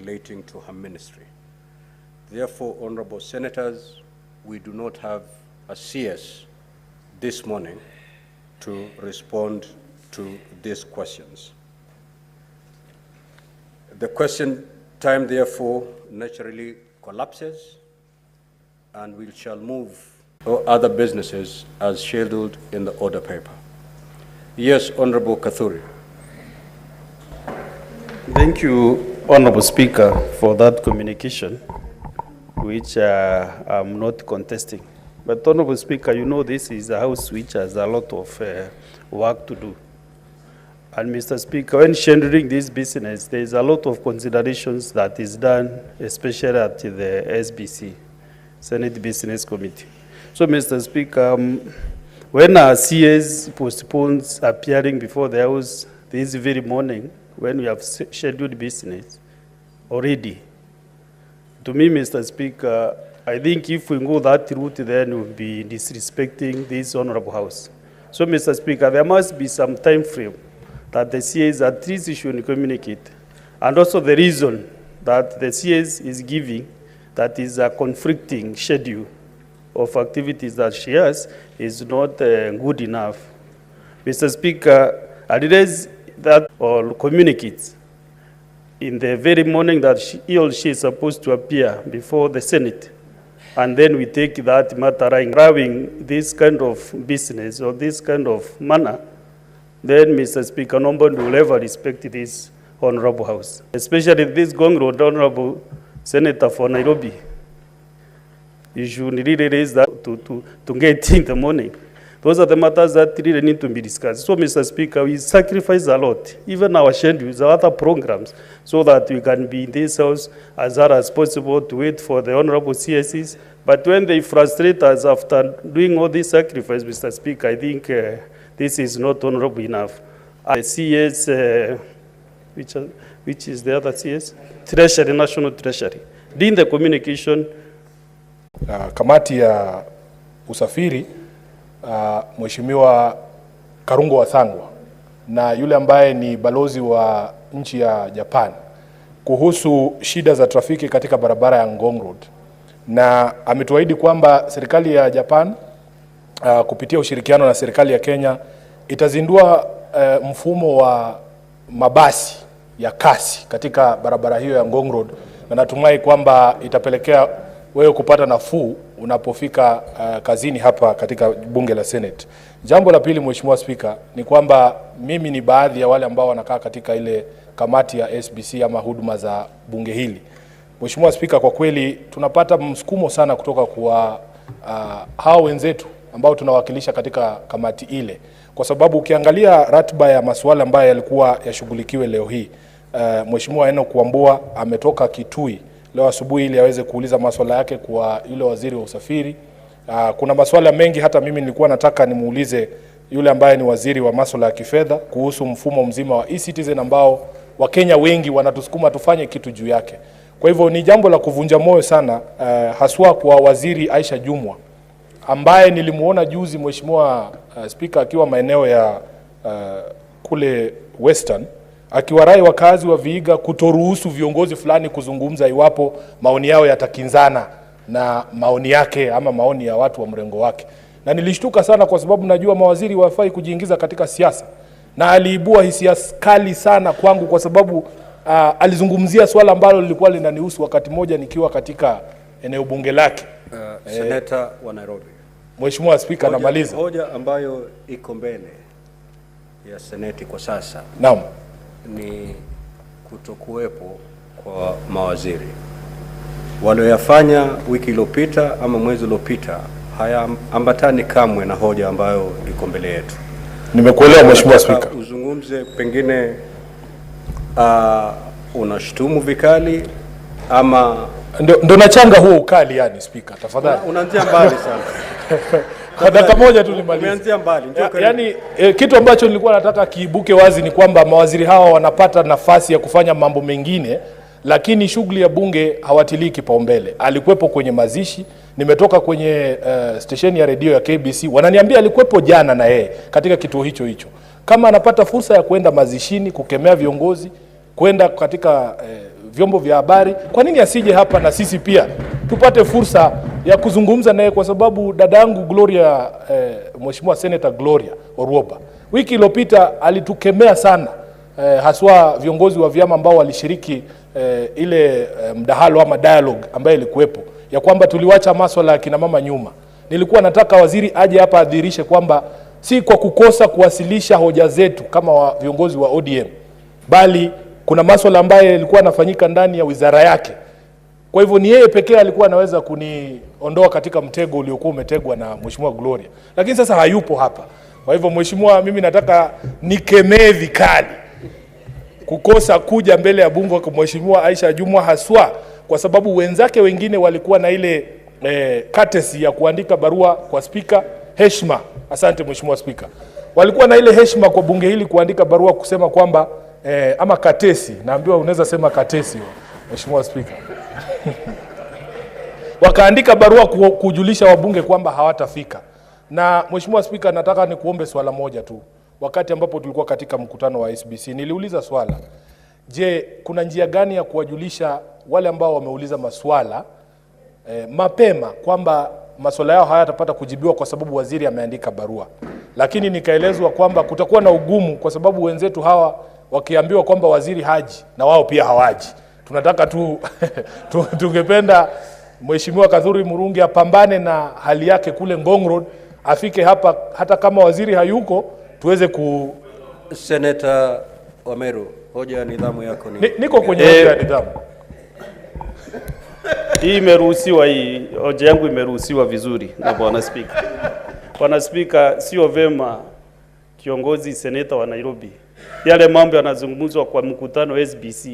relating to her ministry. Therefore, honorable senators, we do not have a CS this morning to respond to these questions. The question time, therefore, naturally collapses, and we shall move to other businesses as scheduled in the order paper. Yes, Honorable Kathuri. Thank you, Honorable Speaker, for that communication, which I'm not contesting. But Honorable Speaker, you know this is a house which has a lot of work to do. And Mr. Speaker, when scheduling this business, there is a lot of considerations that is done, especially at the SBC, Senate Business Committee. So, Mr. Speaker, when our CS postpones appearing before the House this very morning, when we have scheduled business already, to me, Mr. Speaker, I think if we go that route, then we'll be disrespecting this Honorable House. So, Mr. Speaker, there must be some time frame that the CS at least should communicate. And also the reason that the CS is giving that is a conflicting schedule of activities that she has is not good enough. Mr. Speaker, address that or communicates in the very morning that he or she is supposed to appear before the Senate. And then we take that matter in having this kind of business or this kind of manner, then, Mr. Speaker, nobody will ever respect this Honorable House, especially this Gong Road Honorable Senator for Nairobi. You should really raise that to get in the morning. Those are the matters that really need to be discussed. So, Mr. Speaker, we sacrifice a lot, even our schedules, our other programs, so that we can be in this House as hard as possible to wait for the Honorable CSEs. But when they frustrate us after doing all this sacrifice, Mr. Speaker, I think this is not honorable enough. The CS, which is the other CS? Treasury, National Treasury. In the communication, kamati ya usafiri, Mheshimiwa Karungo Wathangwa na yule ambaye ni balozi wa nchi ya Japan kuhusu shida za trafiki katika barabara ya Ngong Road, na ametuahidi kwamba serikali ya Japan kupitia ushirikiano na serikali ya Kenya itazindua mfumo wa mabasi ya kasi katika barabara hiyo ya Ngong Road, na natumai kwamba itapelekea wewe kupata nafuu unapofika kazini hapa katika bunge la Senate. Jambo la pili, Mheshimiwa Speaker, ni kwamba mimi ni baadhi ya wale ambao wanakaa katika ile kamati ya SBC ama huduma za bunge hili. Mheshimiwa Speaker, kwa kweli tunapata msukumo sana kutoka kwa hao wenzetu ambao tunawakilisha katika kamati ile, kwa sababu ukiangalia ratiba ya masuala ambayo yalikuwa yashughulikiwe leo hii, Mheshimiwa Enoch Wambua ametoka Kitui leo asubuhi ili aweze kuuliza masuala yake kwa yule waziri wa usafiri. Kuna masuala mengi hata mimi nilikuwa nataka nimuulize yule ambaye ni waziri wa masuala ya kifedha kuhusu mfumo mzima wa e-citizen ambao Wakenya wengi wanatusukuma tufanye kitu juu yake. Kwa hivyo ni jambo la kuvunja moyo sana, haswa kwa waziri Aisha Jumwa ambaye nilimuona juzi, Mheshimiwa Speaker, akiwa maeneo ya kule Western, akiwarai wakazi wa Vihiga kutoruhusu viongozi fulani kuzungumza iwapo maoni yao yatakinzana na maoni yake ama maoni ya watu wa mrengo wake. Na nilishtuka sana kwa sababu najua mawaziri wafai kujiingiza katika siasa, na aliibua hisia kali sana kwangu kwa sababu alizungumzia swala ambalo lilikuwa linanihusu wakati moja nikiwa katika eneo bunge lake. Senator wa Nairobi. Mheshimiwa Speaker, namaliza. Hoja ambayo iko mbele ya Seneti kwa sasa, naam, ni kutokuwepo kwa mawaziri. Walioyafanya wiki iliyopita ama mwezi uliopita hayaambatani kamwe na hoja ambayo iko mbele yetu. Nimekuelewa Mheshimiwa Speaker. Uzungumze pengine unashtumu vikali ama ndo nachanga huo ukali, yani Speaker, tafadhali. Unaanzia mbali sana. Kwa dakika moja tu nimalize. Umeanzia mbali. Yaani kitu ambacho nilikuwa nataka kiibuke wazi ni kwamba mawaziri hawa wanapata nafasi ya kufanya mambo mengine, lakini shughuli ya bunge hawatilii kipaumbele. Alikuwepo kwenye mazishi, nimetoka kwenye station ya radio ya KBC, wananiambia alikuwepo jana na yeye katika kituo hicho hicho. Kama anapata fursa ya kwenda mazishini, kukemea viongozi, kwenda katika vyombo vya habari, kwa nini asije hapa na sisi pia tupate fursa ya kuzungumza naye, kwa sababu dadangu Gloria, Mheshimiwa Senator Gloria Orwoba, wiki iliyopita alitukemea sana, haswa viongozi wa vyama ambao walishiriki ile mdahalo ama dialogue ambayo ilikuwepo, ya kwamba tuliwacha masuala ya kina mama nyuma. Nilikuwa nataka waziri aje hapa adhirishe kwamba si kwa kukosa kuwasilisha hoja zetu kama viongozi wa ODM, bali kuna masuala ambayo yalikuwa yanafanyika ndani ya wizara yake. Kwa hivyo ni yeye pekee alikuwa anaweza kuniondoa katika mtego uliokuwa umetegwa na Mheshimiwa Gloria. Lakini sasa hayupo hapa. Kwa hivyo Mheshimiwa, mimi nataka nikemee vikali kukosa kuja mbele ya bunge kwa Mheshimiwa Aisha Jumwa, haswa kwa sababu wenzake wengine walikuwa na ile courtesy ya kuandika barua kwa spika. Heshima, asante Mheshimiwa Spika. Walikuwa na ile heshima kwa bunge hili kuandika barua kusema kwamba ama katesi, naambiwa unaweza sema katesi Mheshimiwa Spika. Wakaandika barua kujulisha wabunge kwamba hawatafika. Na Mheshimiwa Spika, nataka nikuombe swala moja tu. Wakati ambapo tulikuwa katika mkutano wa SBC, niliuliza swala, je, kuna njia gani ya kuwajulisha wale ambao wameuliza maswala mapema kwamba maswala yao hayatapata kujibiwa kwa sababu waziri ameandika barua? Lakini nikaelezwa kwamba kutakuwa na ugumu kwa sababu wenzetu hawa wakiambiwa kwamba waziri haji na wao pia hawaji. Tunataka tu tungependa Mheshimiwa Kadhuri Murungi apambane na hali yake kule Ngong Road, afike hapa hata kama waziri hayuko tuweze ku... Senator Wameru, hoja ya nidhamu yako ni... Niko kwenye hoja ya nidhamu. Hii imeruhusiwa, hii hoja yangu imeruhusiwa vizuri na Bwana Spika. Bwana Spika, sio vema kiongozi seneta wa Nairobi yale mambo yanazungumzwa kwa mkutano SBC,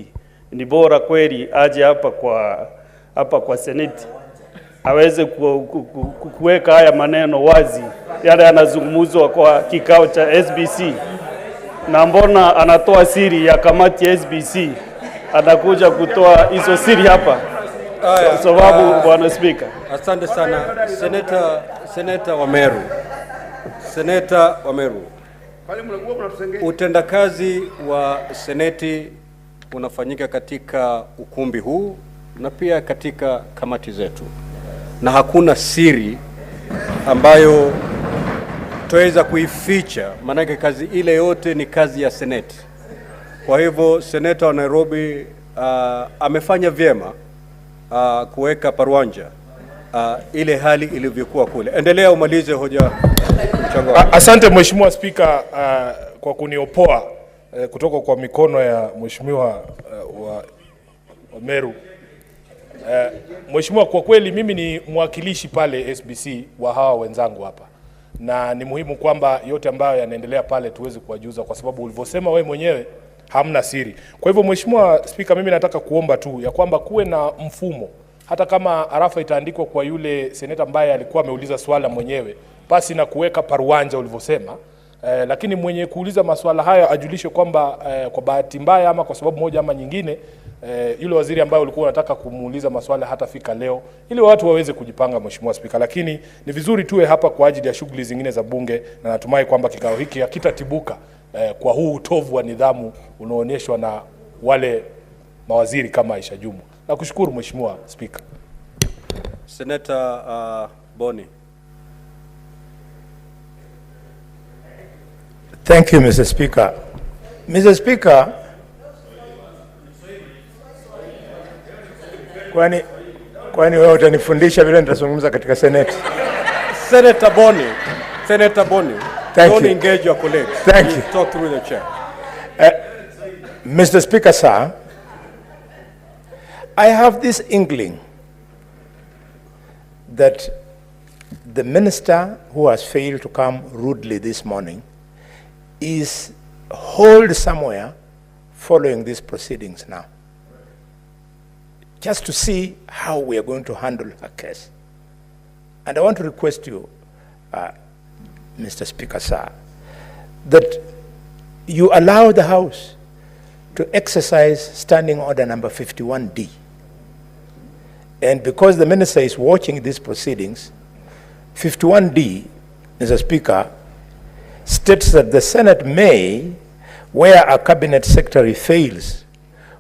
ni bora kweli aje hapa kwa seneti aweze kuweka haya maneno wazi yale yanazungumzwa kwa kikao cha SBC. Na mbona anatoa siri ya kamati ya SBC, anakuja kutoa hizo siri hapa? Sababu Bwana Spika. Asante sana Senator Wameru. Senator Wameru, utendakazi wa seneti unafanyika katika ukumbi huu na pia katika kamati zetu, na hakuna siri ambayo tuweza kuificha, maanake kazi ile yote ni kazi ya seneti. Kwa hivyo Senator wa Nairobi amefanya vyema kuweka paruanja ile hali ilivyokuwa kule. Endelea umalize hoja. Asante Mheshimiwa Spika kwa kuniopoa kutoka kwa mikono ya Mheshimiwa Wameru. Mheshimiwa, kwa kweli mimi ni mwakilishi pale SBC wa hawa wenzangu hapa, na ni muhimu kwamba yote ambayo yanaendelea pale tuweze kuwajuza, kwa sababu ulivyosema wewe mwenyewe hamna siri. Kwa hivyo Mheshimiwa Spika, mimi nataka kuomba tu ya kwamba kuwe na mfumo, hata kama arafa itaandikwa kwa yule seneta ambaye alikuwa ameuliza swala mwenyewe, basi na kuweka paruanja ulivyosema, lakini mwenye kuuliza maswala haya ajulishe kwamba kwa bahati mbaya ama kwa sababu moja ama nyingine yule waziri ambaye ulikuwa unataka kumuuliza maswala hatafika leo, ili watu waweze kujipanga Mheshimiwa Spika. Lakini ni vizuri tuwe hapa kwa ajili ya shughuli zingine za bunge, na natumai kwamba kikao hiki hakitatibuka kwa huu utovu wa nidhamu unaoonyeshwa na wale mawaziri kama Aisha Jumwa. Nakushukuru Mheshimiwa Spika. Senator Boni. Thank you, Mr. Speaker. Mr. Speaker, kwani wewe utanifundisha vile nitazungumza katika Senate? Senator Boni. Don't you. Engage your colleagues. Thank you. Talk through the chair. Mr. Speaker, sir, I have this inkling that the minister who has failed to come rudely this morning is holed somewhere following these proceedings now, just to see how we are going to handle her case. And I want to request you, Mr. Speaker, sir, that you allow the House to exercise Standing Order number 51D. And because the minister is watching these proceedings, 51D, Mr. Speaker, states that the Senate may, where a cabinet secretary fails,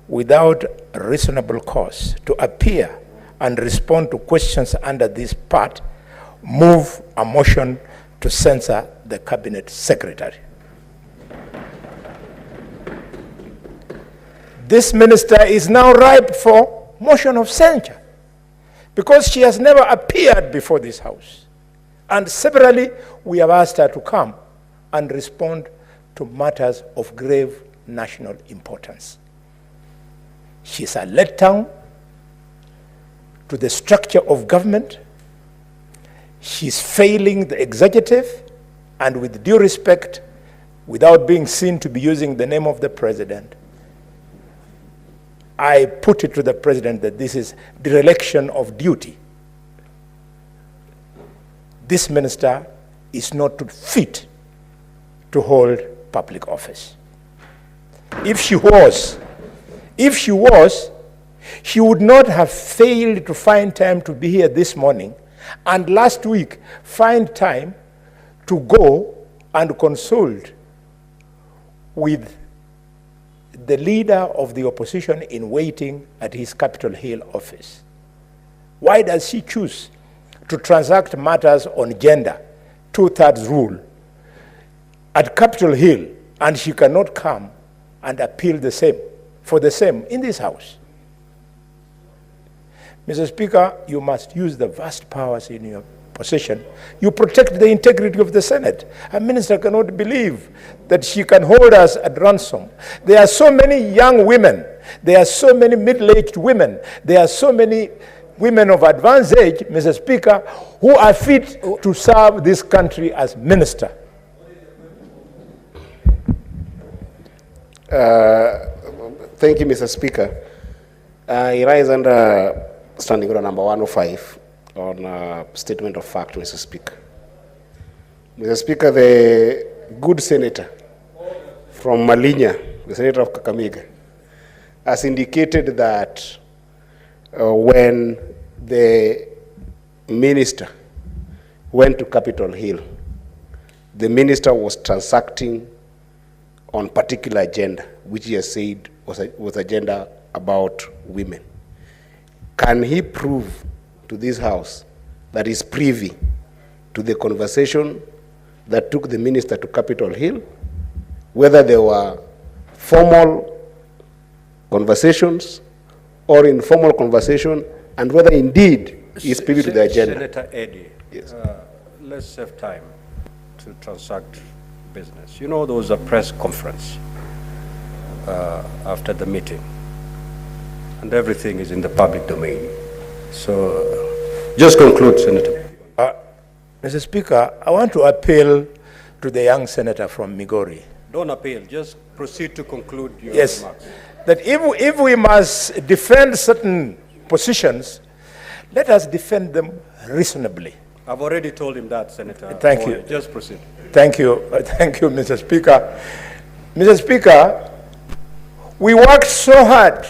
without reasonable cause to appear and respond to questions under this part, move a motion to censure the cabinet secretary. This minister is now ripe for motion of censure because she has never appeared before this house. And severally, we have asked her to come and respond to matters of grave national importance. She's a letdown to the structure of government. She's failing the executive, and with due respect, without being seen to be using the name of the president, I put it to the president that this is dereliction of duty. This minister is not fit to hold public office. If she was, she would not have failed to find time to be here this morning, and last week find time to go and consult with the leader of the opposition in waiting at his Capitol Hill office. Why does she choose to transact matters on gender, 2/3 rule, at Capitol Hill, and she cannot come and appeal the same, for the same in this house? Mr. Speaker, you must use the vast powers in your possession. You protect the integrity of the Senate. A minister cannot believe that she can hold us at ransom. There are so many young women. There are so many middle-aged women. There are so many women of advanced age, Mr. Speaker, who are fit to serve this country as minister. Thank you, Mr. Speaker. I rise under Standing Order number 105 on statement of fact, Mr. Speaker. Mr. Speaker, the good senator from Malinya, the senator of Kakamega, has indicated that when the minister went to Capitol Hill, the minister was transacting on particular agenda, which he has said was agenda about women. Can he prove to this House that is privy to the conversation that took the minister to Capitol Hill, whether there were formal conversations or informal conversation, and whether indeed he is privy to the agenda? Senator Eddy, yes. Let's save time to transact business. You know, there was a press conference after the meeting, and everything is in the public domain. So, just conclude, Senator. Mr. Speaker, I want to appeal to the young senator from Migori. Don't appeal, just proceed to conclude your Yes, remarks. that if we must defend certain positions, let us defend them reasonably. I've already told him that, Senator. Thank you. Just proceed. Thank you, Mr. Speaker. Mr. Speaker, we worked so hard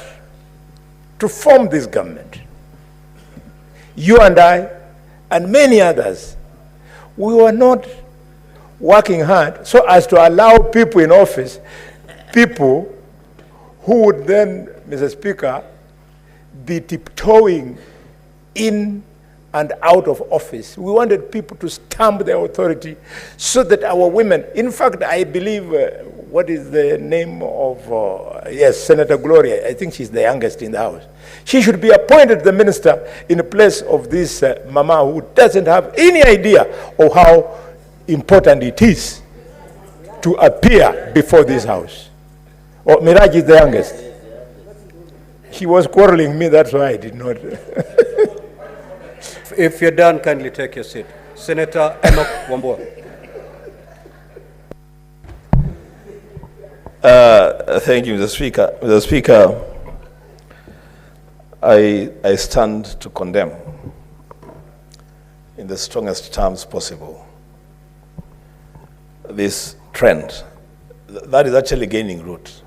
to form this government. You and I, and many others, we were not working hard so as to allow people in office, people who would then, Mr. Speaker, be tiptoeing in and out of office. We wanted people to stamp their authority so that our women, in fact, I believe, what is the name of, yes, Senator Gloria, I think she's the youngest in the House. She should be appointed the minister in place of this mama who doesn't have any idea of how important it is to appear before this House. Oh, Miraj is the youngest. She was quarreling me, that's why I did not. If you're done, kindly take your seat. Senator Enoch Wambua. Thank you, Mr. Speaker. Mr. Speaker, I stand to condemn in the strongest terms possible this trend that is actually gaining root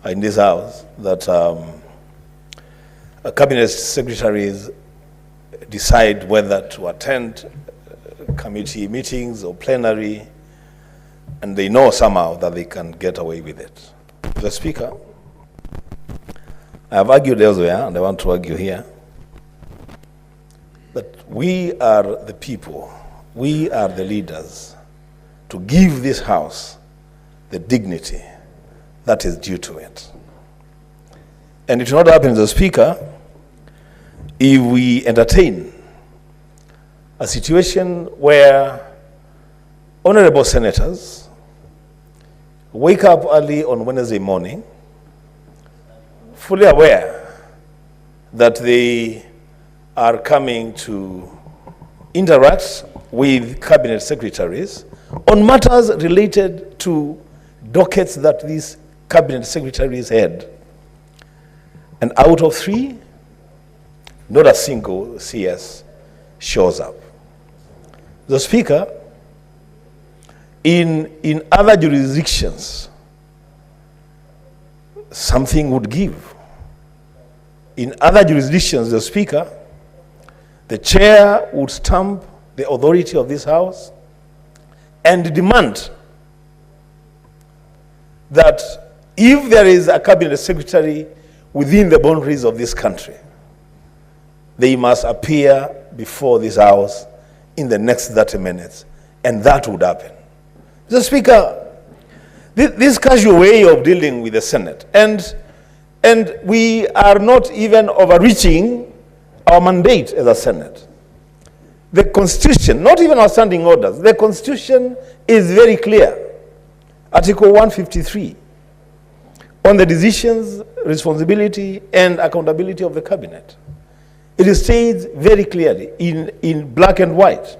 in this House, that cabinet secretaries decide whether to attend committee meetings or plenary, and they know somehow that they can get away with it. Mr. Speaker, I have argued elsewhere, and I want to argue here, that we are the people, we are the leaders, to give this House the dignity that is due to it. And it will not happen, Mr. Speaker, if we entertain a situation where honorable senators wake up early on Wednesday morning, fully aware that they are coming to interact with cabinet secretaries on matters related to dockets that these cabinet secretaries had. And out of 3, not a single CS shows up. The Speaker, in other jurisdictions, something would give. In other jurisdictions, the Speaker, the chair would stamp the authority of this House and demand that if there is a cabinet secretary within the boundaries of this country, they must appear before this House in the next 30 minutes, and that would happen. Mr. Speaker, this casual way of dealing with the Senate, and we are not even overreaching our mandate as a Senate. The Constitution, not even our standing orders, the Constitution is very clear. Article 153, on the decisions, responsibility, and accountability of the cabinet. It states very clearly, in black and white,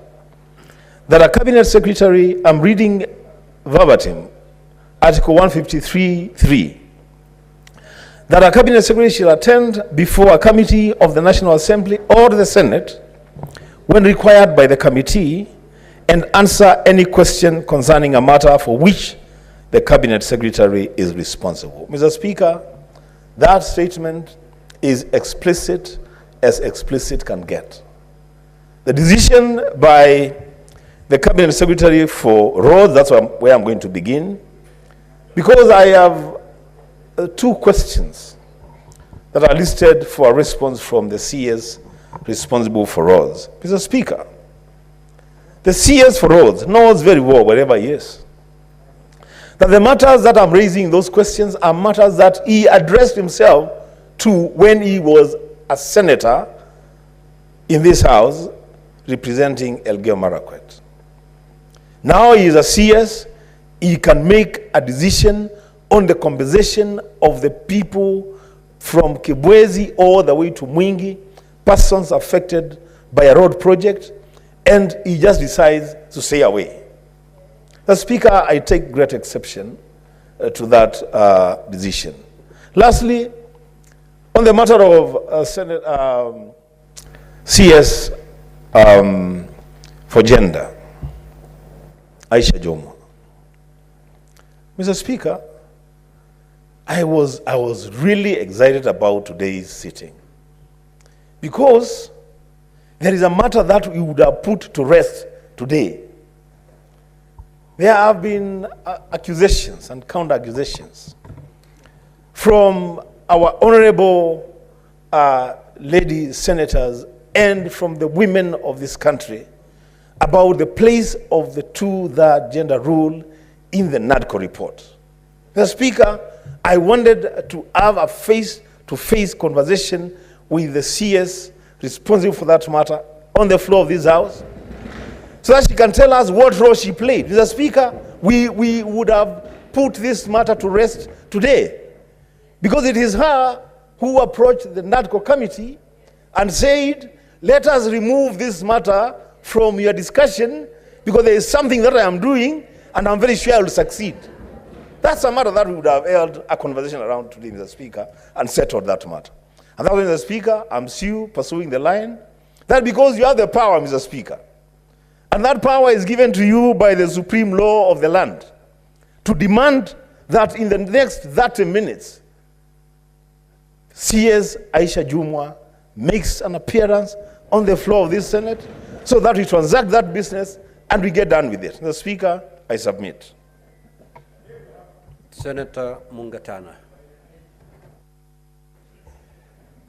that a cabinet secretary, I'm reading verbatim, Article 153(3), that a cabinet secretary shall attend before a committee of the National Assembly or the Senate when required by the committee and answer any question concerning a matter for which the cabinet secretary is responsible. Mr. Speaker, that statement is explicit as explicit can get. The decision by the cabinet secretary for roads, that's where I'm going to begin, because I have 2 questions that are listed for a response from the CS responsible for roads. Mr. Speaker, the CS for roads knows very well, wherever he is, that the matters that I'm raising, those questions, are matters that he addressed himself to when he was a senator in this House representing Elgeyo Marakwet. Now he is a CS, he can make a decision on the compensation of the people from Kibwezi all the way to Mwingi, persons affected by a road project, and he just decides to stay away. The Speaker, I take great exception to that decision. Lastly, on the matter of CS for gender, Aisha Jumwa. Mr. Speaker, I was really excited about today's sitting because there is a matter that we would have put to rest today. There have been accusations and counter-accusations from our honorable lady senators and from the women of this country about the place of the 2-third gender rule in the NADCO report. Mr. Speaker, I wanted to have a face-to-face conversation with the CS responsible for that matter on the floor of this House, so that she can tell us what role she played. Mr. Speaker, we would have put this matter to rest today, because it is her who approached the NADCO committee and said, let us remove this matter from your discussion because there is something that I am doing and I'm very sure I will succeed. That's a matter that we would have held a conversation around today, Mr. Speaker, and settled that matter. And that was, Mr. Speaker, I'm still pursuing the line that because you have the power, Mr. Speaker, and that power is given to you by the supreme law of the land, to demand that in the next 30 minutes, CS Aisha Jumwa makes an appearance on the floor of this Senate so that we transact that business and we get done with it. Mr. Speaker, I submit. Senator Mungatana.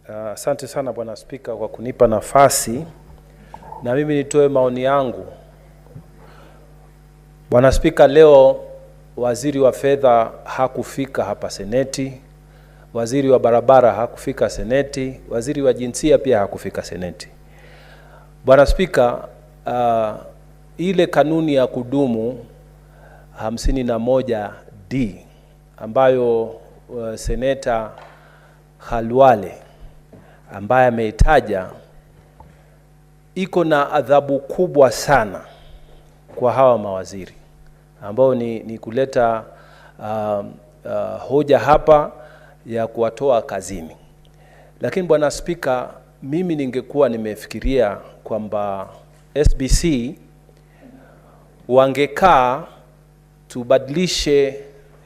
Asante sana Bwana Spika kwa kunipa nafasi na mimi nitoe maoni yangu. Bwana Spika, leo waziri wa fedha hakufika hapa Seneti, waziri wa barabara hakufika Seneti, waziri wa jinsia pia hakufika Seneti. Bwana Spika, ile kanuni ya kudumu 51D ambayo Seneta Khalwale ambaye ameitaja iko na adhabu kubwa sana kwa hawa mawaziri ambao ni kuleta hoja hapa ya kuwatoa kazini. Lakini Bwana Spika, mimi ningekuwa nimefikiria kwamba SBC wangekaa tubadilishe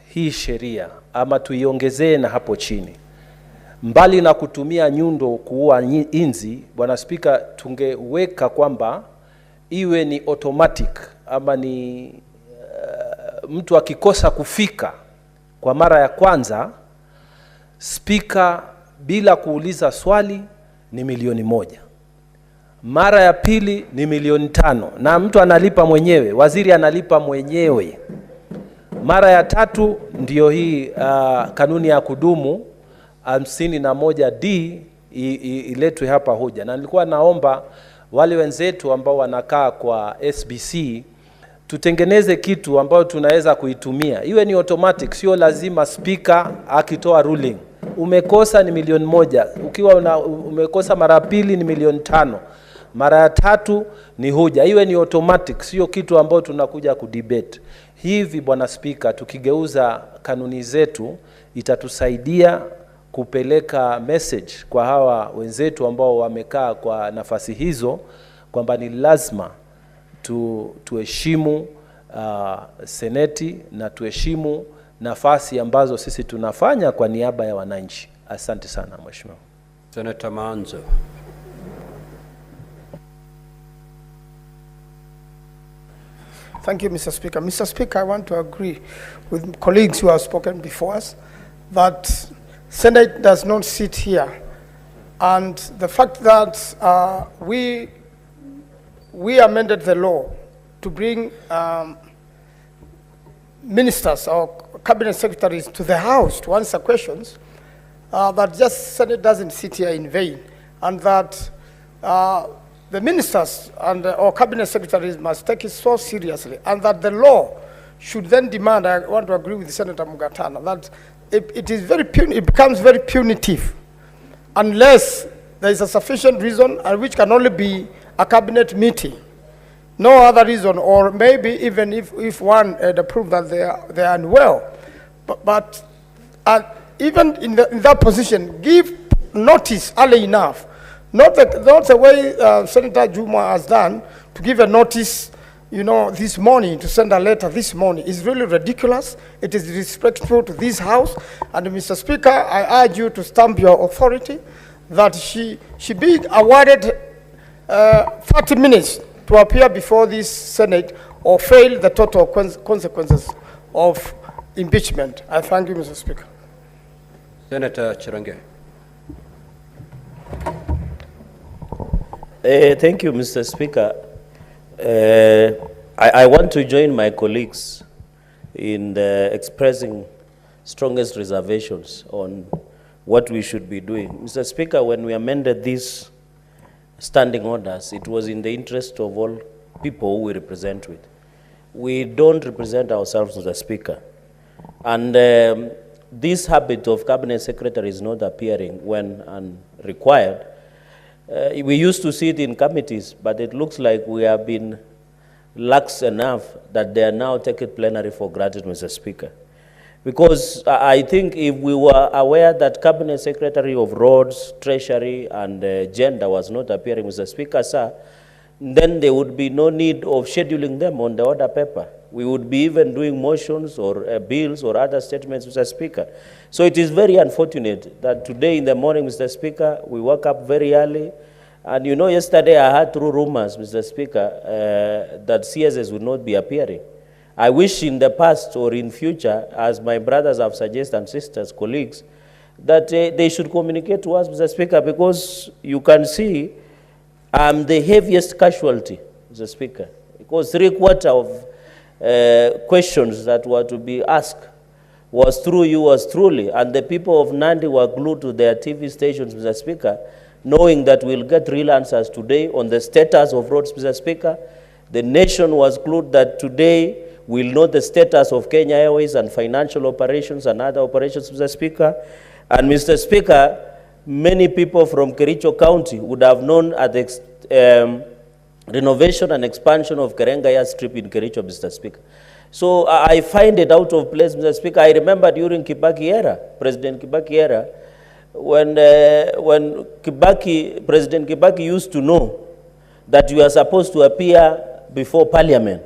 hii sheria ama tuiongezee na hapo chini. Mbali na kutumia nyundo kuua inzi, Bwana Spika, tungeweka kwamba iwe ni automatic ama ni mtu akikosa kufika kwa mara ya kwanza, Spika bila kuuliza swali ni $1,000,000. Mara ya pili ni $5,000,000 na mtu analipa mwenyewe, waziri analipa mwenyewe. Mara ya tatu ndio hii kanuni ya kudumu 51D iletwe hapa hoja. Na nilikuwa naomba wale wenzetu ambao wanakaa kwa SBC tutengeneze kitu ambao tunaweza kuitumia. Iwe ni automatic, sio lazima speaker akitoa ruling. Umekosa ni $1,000,000. Ukiwa umekosa mara pili ni $5,000,000. Mara ya tatu ni hoja. Iwe ni automatic, sio kitu ambao tunakuja kudebate. Hivi Bwana Speaker, tukigeuza kanuni zetu itatusaidia kupeleka message kwa hawa wenzetu ambao wamekaa kwa nafasi hizo kwamba ni lazima tuheshimu seneti na tuheshimu nafasi ambazo sisi tunafanya kwa niaba ya wananchi. Asante sana Mheshimiwa. Senator Manzo. Thank you, Mr. Speaker. Mr. Speaker, I want to agree with colleagues who have spoken before us that Senate does not sit here. And the fact that we amended the law to bring ministers or cabinet secretaries to the House to answer questions, that just Senate doesn't sit here in vain, and that the ministers and or cabinet secretaries must take it so seriously, and that the law should then demand, I want to agree with Senator Mugatana, that it becomes very punitive unless there is a sufficient reason, and which can only be a cabinet meeting. No other reason, or maybe even if one had proved that they are unwell. But even in that position, give notice early enough. Not the way Senator Jumwa has done, to give a notice, this morning, to send a letter this morning, is really ridiculous. It is disrespectful to this House. And Mr. Speaker, I urge you to stamp your authority that she be awarded 30 minutes to appear before this Senate or fail the total consequences of impeachment. I thank you, Mr. Speaker. Senator Chirange. Thank you, Mr. Speaker. I want to join my colleagues in expressing strongest reservations on what we should be doing. Mr. Speaker, when we amended these standing orders, it was in the interest of all people who we represent with. We don't represent ourselves, Mr. Speaker. And this habit of cabinet secretaries not appearing when required, we used to see it in committees, but it looks like we have been lax enough that they are now taking plenary for granted, Mr. Speaker. Because I think if we were aware that Cabinet Secretary of Roads, Treasury, and Gender was not appearing, Mr. Speaker, sir, then there would be no need of scheduling them on the order paper. We would be even doing motions or bills or other statements, Mr. Speaker. So it is very unfortunate that today in the morning, Mr. Speaker, we woke up very early. And yesterday I heard through rumors, Mr. Speaker, that CSS would not be appearing. I wish in the past or in future, as my brothers have suggested and sisters, colleagues, that they should communicate to us, Mr. Speaker, because you can see I'm the heaviest casualty, Mr. Speaker, because 3/4 of questions that were to be asked was through you as truly, and the people of Nandi were glued to their TV stations, Mr. Speaker, knowing that we'll get real answers today on the status of roads, Mr. Speaker. The nation was glued that today we'll know the status of Kenya Airways and financial operations and other operations, Mr. Speaker. And Mr. Speaker, many people from Kericho County would have known at the renovation and expansion of Kerengaya Strip in Kericho, Mr. Speaker. So I find it out of place, Mr. Speaker. I remember during Kibaki era, President Kibaki era, when President Kibaki used to know that you are supposed to appear before Parliament,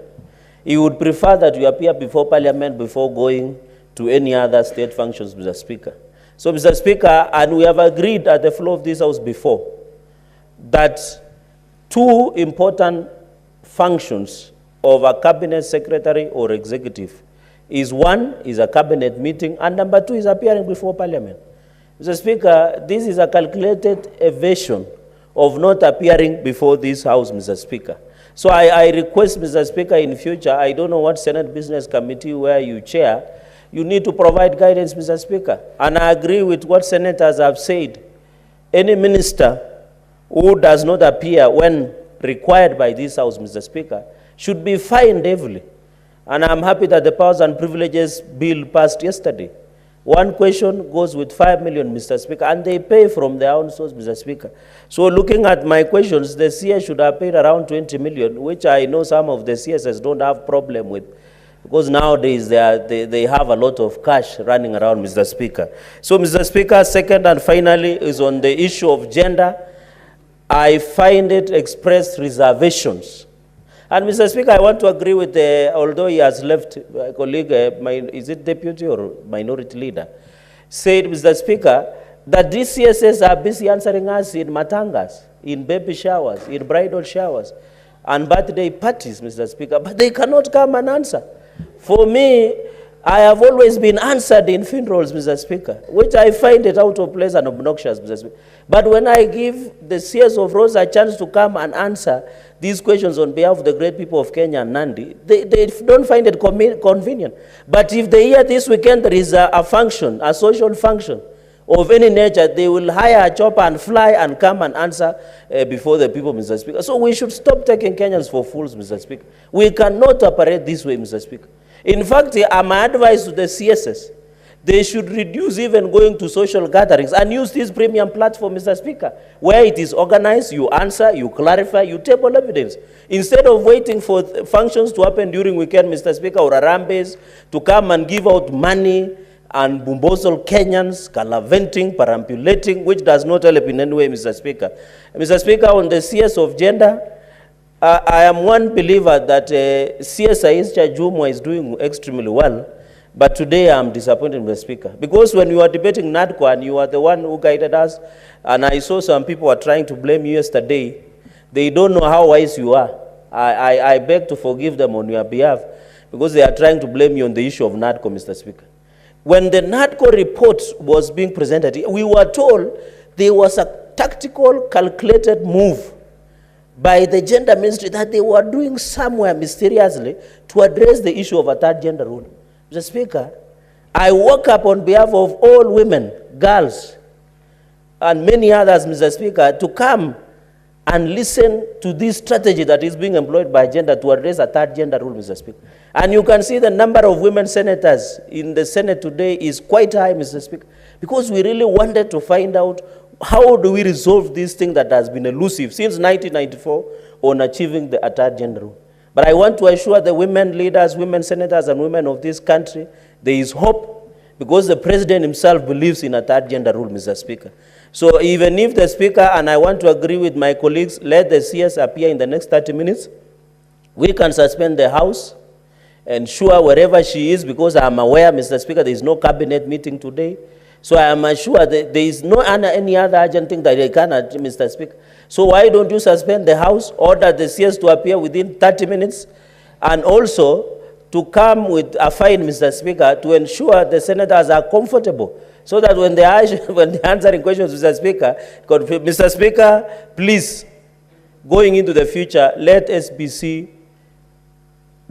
he would prefer that you appear before Parliament before going to any other state functions, Mr. Speaker. So, Mr. Speaker, and we have agreed at the floor of this House before that two important functions of a cabinet secretary or executive is one is a cabinet meeting, and number two is appearing before Parliament. Mr. Speaker, this is a calculated evasion of not appearing before this House, Mr. Speaker. So I request, Mr. Speaker, in future, I don't know what Senate Business Committee where you chair, you need to provide guidance, Mr. Speaker. And I agree with what senators have said. Any minister who does not appear when required by this House, Mr. Speaker, should be fined heavily. And I'm happy that the Powers and Privileges Bill passed yesterday. One question goes with 5 million, Mr. Speaker, and they pay from their own source, Mr. Speaker. So looking at my questions, the CS should have paid around 20 million, which I know some of the CSs don't have problem with, because nowadays they have a lot of cash running around, Mr. Speaker. So, Mr. Speaker, second and finally is on the issue of gender. I find it expressed reservations. And, Mr. Speaker, I want to agree with, although he has left, my colleague, is it deputy or minority leader, said, Mr. Speaker, that these CSS are busy answering us in matangas, in baby showers, in bridal showers, and birthday parties, Mr. Speaker, but they cannot come and answer. For me, I have always been answered in funerals, Mr. Speaker, which I find it out of place and obnoxious, Mr. Speaker. But when I give the CS of Rose a chance to come and answer these questions on behalf of the great people of Kenya and Nandi, they don't find it convenient. But if they hear this weekend there is a function, a social function of any nature, they will hire a chopper and fly and come and answer before the people, Mr. Speaker. So we should stop taking Kenyans for fools, Mr. Speaker. We cannot operate this way, Mr. Speaker. In fact, my advice to the CSS, they should reduce even going to social gatherings and use this premium platform, Mr. Speaker, where it is organized, you answer, you clarify, you table evidence. Instead of waiting for functions to happen during weekend, Mr. Speaker, or Arambes to come and give out money and bombozle Kenyans, calaventing, perambulating, which does not help in any way, Mr. Speaker. Mr. Speaker, on the CS of gender, I am one believer that CS Aisha Jumwa is doing extremely well, but today I am disappointed, Mr. Speaker, because when you were debating NADCO and you are the one who guided us, and I saw some people were trying to blame you yesterday, they don't know how wise you are. I beg to forgive them on your behalf, because they are trying to blame you on the issue of NADCO, Mr. Speaker. When the NADCO report was being presented, we were told there was a tactical, calculated move by the gender ministry that they were doing somewhere mysteriously to address the issue of a third gender rule. Mr. Speaker, I woke up on behalf of all women, girls, and many others, Mr. Speaker, to come and listen to this strategy that is being employed by gender to address a third gender rule, Mr. Speaker. And you can see the number of women senators in the Senate today is quite high, Mr. Speaker, because we really wanted to find out how do we resolve this thing that has been elusive since 1994 on achieving the third gender rule. But I want to assure the women leaders, women senators, and women of this country, there is hope, because the president himself believes in a third gender rule, Mr. Speaker. So even if the Speaker, and I want to agree with my colleagues, let the CS appear in the next 30 minutes, we can suspend the House, ensure wherever she is, because I am aware, Mr. Speaker, there is no cabinet meeting today. So I am assured that there is no any other urgent thing that they cannot, Mr. Speaker. So why don't you suspend the House, order the CS to appear within 30 minutes, and also to come with a fine, Mr. Speaker, to ensure the senators are comfortable so that when they are when they're answering questions, Mr. Speaker, please, going into the future, let SBC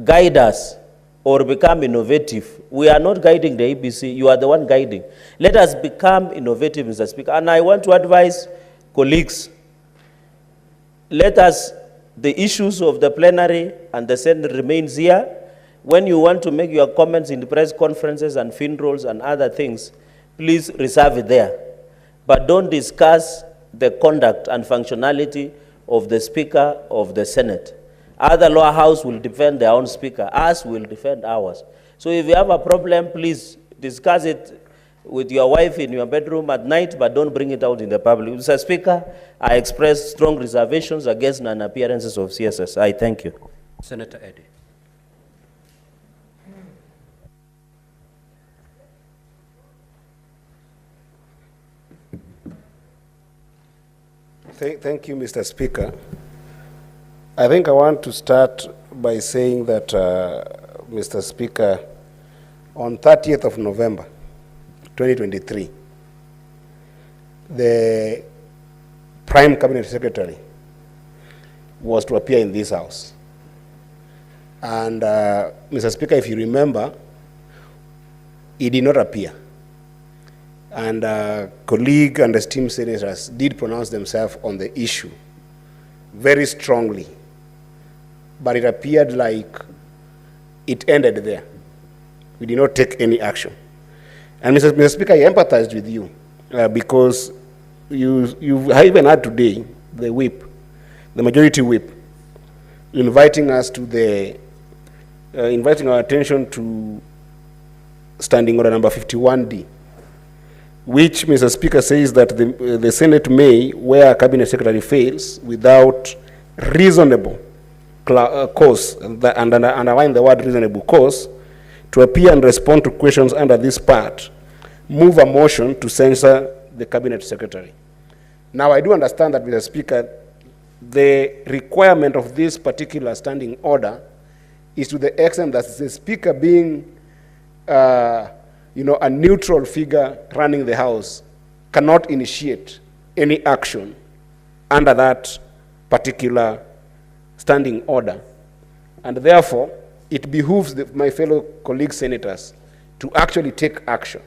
guide us or become innovative. We are not guiding the ABC, you are the one guiding. Let us become innovative, Mr. Speaker. And I want to advise colleagues, let us, the issues of the plenary and the Senate remains here. When you want to make your comments in the press conferences and funerals and other things, please reserve it there. But don't discuss the conduct and functionality of the Speaker of the Senate. Other lower house will defend their own Speaker. Us will defend ours. So if you have a problem, please discuss it with your wife in your bedroom at night, but don't bring it out in the public. Mr. Speaker, I express strong reservations against non-appearances of CSS. I thank you. Senator Eddy. Thank you, Mr. Speaker. I think I want to start by saying that, Mr. Speaker, on 30th of November, 2023, the Prime Cabinet Secretary was to appear in this House. And, Mr. Speaker, if you remember, he did not appear. And colleague and esteemed senators did pronounce themselves on the issue very strongly. But it appeared like it ended there. We did not take any action. And Mr. Speaker, I empathized with you because you even had today the whip, the majority whip, inviting us to the, inviting our attention to Standing Order number 51D, which, Mr. Speaker, says that the Senate may, where a Cabinet Secretary fails, without reasonable cause, and underline the word reasonable cause, to appear and respond to questions under this part, move a motion to censure the Cabinet Secretary. Now, I do understand that, Mr. Speaker, the requirement of this particular standing order is to the extent that the Speaker being a neutral figure running the House cannot initiate any action under that particular standing order. And therefore, it behooves my fellow colleague senators to actually take action.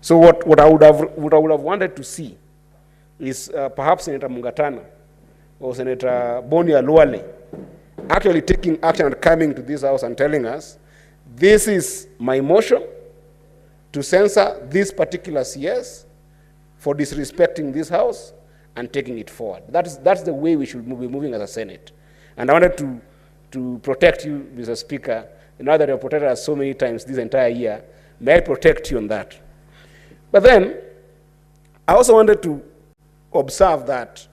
So what I would have wanted to see is perhaps Senator Mungatana or Senator Boni Aluale actually taking action and coming to this House and telling us, this is my motion to censor this particular CS for disrespecting this House and taking it forward. That's the way we should be moving as a Senate. And I wanted to protect you, Mr. Speaker. Now that you've protected us so many times this entire year, may I protect you on that? But then, I also wanted to observe that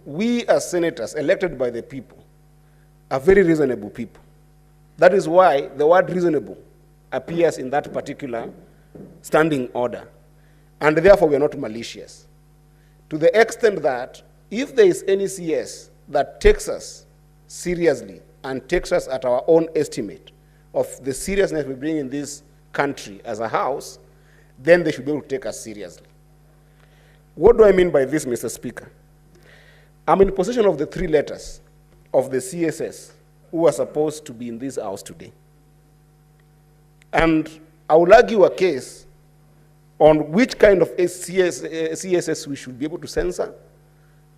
we as senators elected by the people are very reasonable people. That is why the word reasonable appears in that particular standing order. And therefore, we are not malicious. To the extent that if there is any CS that takes us seriously and takes us at our own estimate of the seriousness we bring in this country as a House, then they should be able to take us seriously. What do I mean by this, Mr. Speaker? I'm in possession of the 3 letters of the CSS who are supposed to be in this House today. And I will argue a case on which kind of CSS we should be able to censor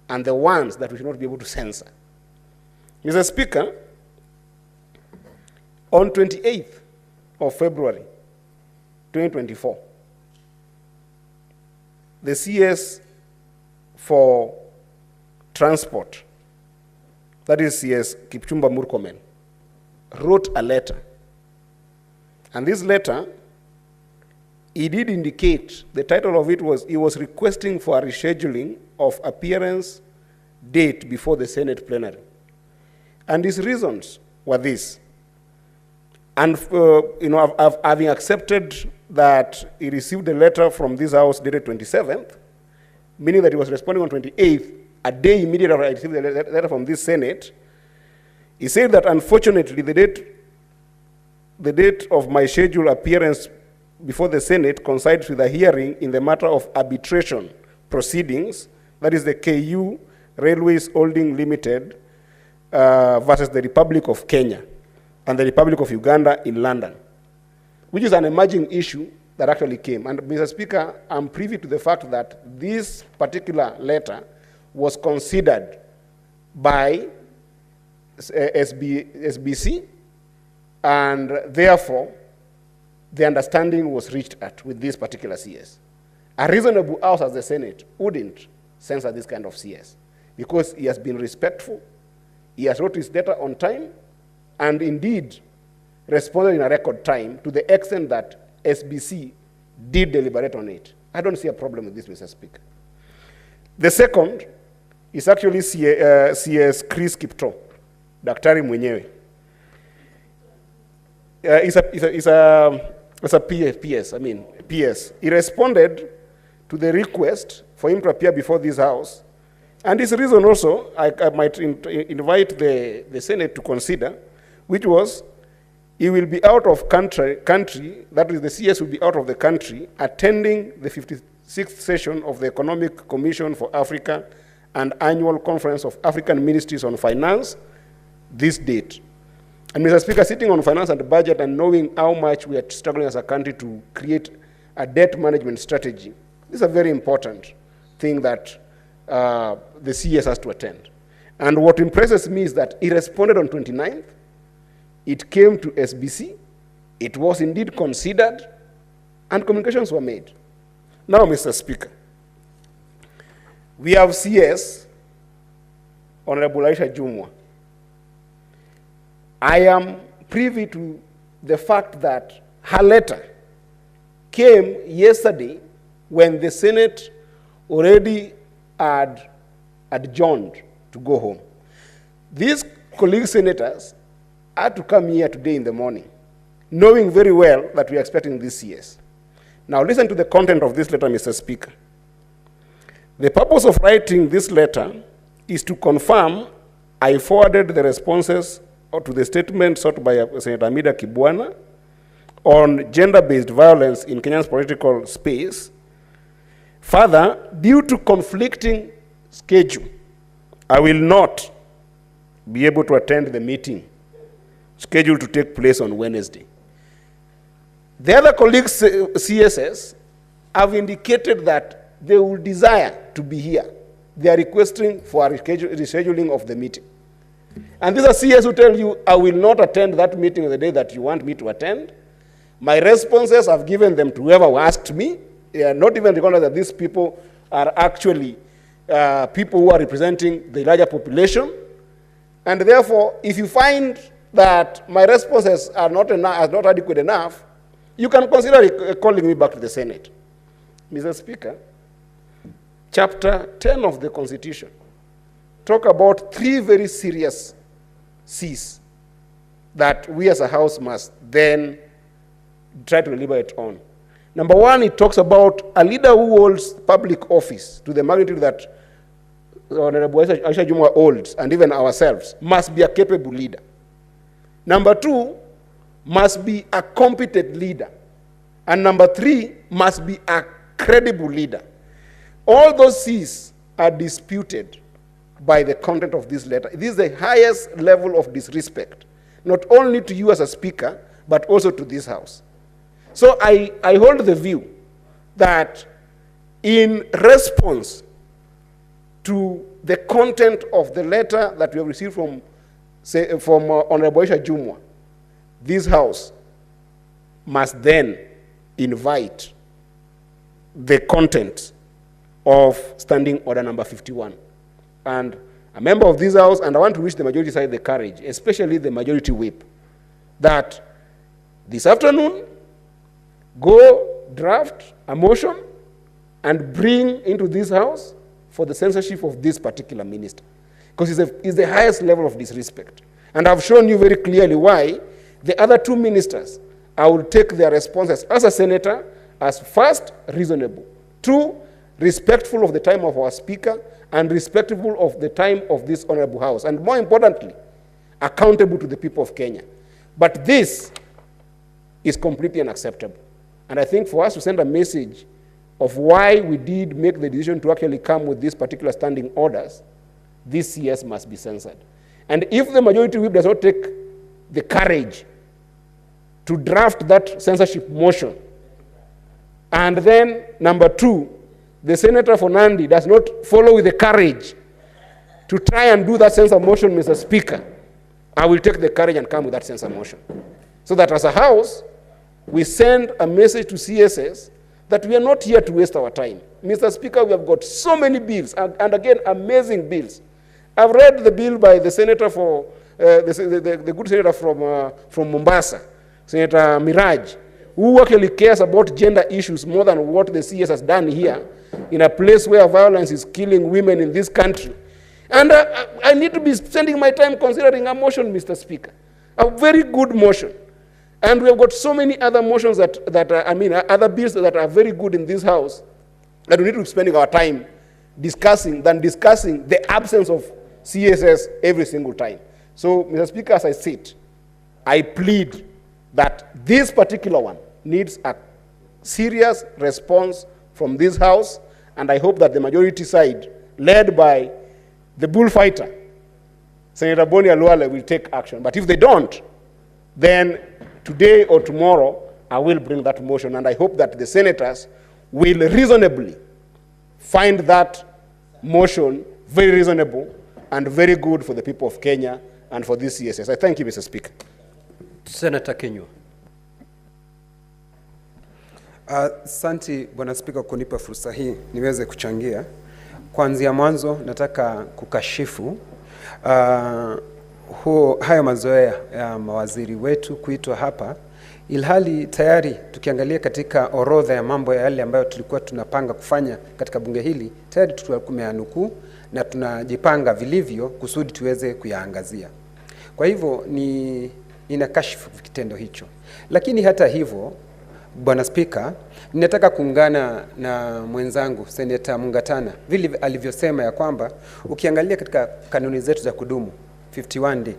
and the ones that we should not be able to censor. Mr. Speaker, on 28th of February, 2024, the CS for transport, that is CS Kipchumba Murkomen, wrote a letter. And this letter, he did indicate, the title of it was, he was requesting for a rescheduling of appearance date before the Senate plenary. And his reasons were this. And, having accepted that he received a letter from this House dated 27th, meaning that he was responding on 28th, a day immediately after I received the letter from this Senate, he said that unfortunately the date of my scheduled appearance before the Senate coincides with a hearing in the matter of arbitration proceedings, that is the KU Railways Holding Limited versus the Republic of Kenya and the Republic of Uganda in London, which is an emerging issue that actually came. And Mr. Speaker, I'm privy to the fact that this particular letter was considered by SBC, and therefore the understanding was reached at with this particular CS. A reasonable house as the Senate wouldn't censor this kind of CS because he has been respectful, he has wrote his letter on time, and indeed responded in a record time to the extent that SBC did deliberate on it. I don't see a problem with this, Mr. Speaker. The second is actually CS Chris Kipto, Daktari mwenyewe. It's a PS. He responded to the request for him to appear before this House. And his reason also, I might invite the Senate to consider, which was, he will be out of country, that is the CS will be out of the country, attending the 56th session of the Economic Commission for Africa and Annual Conference of African Ministries on Finance, this date. And Mr. Speaker, sitting on finance and budget and knowing how much we are struggling as a country to create a debt management strategy, this is a very important thing that the CS has to attend. And what impresses me is that he responded on 29th, it came to SBC, it was indeed considered, and communications were made. Now, Mr. Speaker, we have CS, Honorable Aisha Jumwa. I am privy to the fact that her letter came yesterday when the Senate already had adjourned to go home. These colleague senators had to come here today in the morning, knowing very well that we are expecting this CS. Now listen to the content of this letter, Mr. Speaker. The purpose of writing this letter is to confirm I forwarded the responses to the statement sought by Senator Amida Kibwana on gender-based violence in Kenya's political space. Further, due to conflicting schedule, I will not be able to attend the meeting scheduled to take place on Wednesday. The other colleagues, CSS, have indicated that they will desire to be here. They are requesting for a rescheduling of the meeting. And these are CS who tell you, I will not attend that meeting on the day that you want me to attend. My responses, I've given them to whoever asked me. They are not even recognized that these people are actually people who are representing the larger population. And therefore, if you find that my responses are not adequate enough, you can consider calling me back to the Senate. Mr. Speaker, Chapter 10 of the Constitution talk about three very serious C's that we as a House must then try to deliberate on. Number one, it talks about a leader who holds public office to the magnitude that Honorable Aisha Jumwa holds, and even ourselves, must be a capable leader. Number two, must be a competent leader. And number three, must be a credible leader. All those C's are disputed by the content of this letter. This is the highest level of disrespect, not only to you as a speaker, but also to this House. So I hold the view that in response to the content of the letter that we have received from Honorable Aisha Jumwa, this House must then invite the content of Standing Order number 51. And a member of this House, and I want to wish the majority side the courage, especially the majority whip, that this afternoon, go draft a motion and bring into this House for the censorship of this particular minister. Because it's the highest level of disrespect. And I've shown you very clearly why the other two ministers, I will take their responses as a senator as first, reasonable, two, respectful of the time of our speaker, and respectful of the time of this honorable House, and more importantly, accountable to the people of Kenya. But this is completely unacceptable. And I think for us to send a message of why we did make the decision to actually come with these particular standing orders, this CS must be censored. And if the majority whip does not take the courage to draft that censorship motion, and then number 2, the Senator for Nandi does not follow with the courage to try and do that censor motion, Mr. Speaker, I will take the courage and come with that censor motion. So that as a House, we send a message to CSS that we are not here to waste our time. Mr. Speaker, we have got so many bills, and again, amazing bills. I've read the bill by the Senator for, the good Senator from Mombasa, Senator Miraj, who actually cares about gender issues more than what the CS has done here, in a place where violence is killing women in this country. And I need to be spending my time considering a motion, Mr. Speaker, a very good motion. And we have got so many other motions other bills that are very good in this House that we need to be spending our time discussing the absence of CSS every single time. So, Mr. Speaker, as I said, I plead that this particular one needs a serious response from this House, and I hope that the majority side, led by the bullfighter, Senator Boni Aluale, will take action. But if they don't, then today or tomorrow, I will bring that motion, and I hope that the senators will reasonably find that motion very reasonable and very good for the people of Kenya and for this CSS. I thank you, Mr. Speaker. Senator Kinyua. Asante Bwana Spika kunipa fursa hii niweze kuchangia. Kuanzia mwanzo nataka kukashifu haya mazoea ya mawaziri wetu kuitwa hapa, ilhali tayari tukiangalia katika orodha ya mambo yale ambayo tulikuwa tunapanga kufanya katika bunge hili, tayari tulikuwa tumeanukuu na tunajipanga vilivyo kusudi tuweze kuyaangazia. Kwa hivyo ninakashifu kitendo hicho. Lakini hata hivyo, Bwana Spika, ninataka kuungana na mwenzangu Seneta Mungatana vile alivyosema ya kwamba ukiangalia katika kanuni zetu za kudumu 51 day,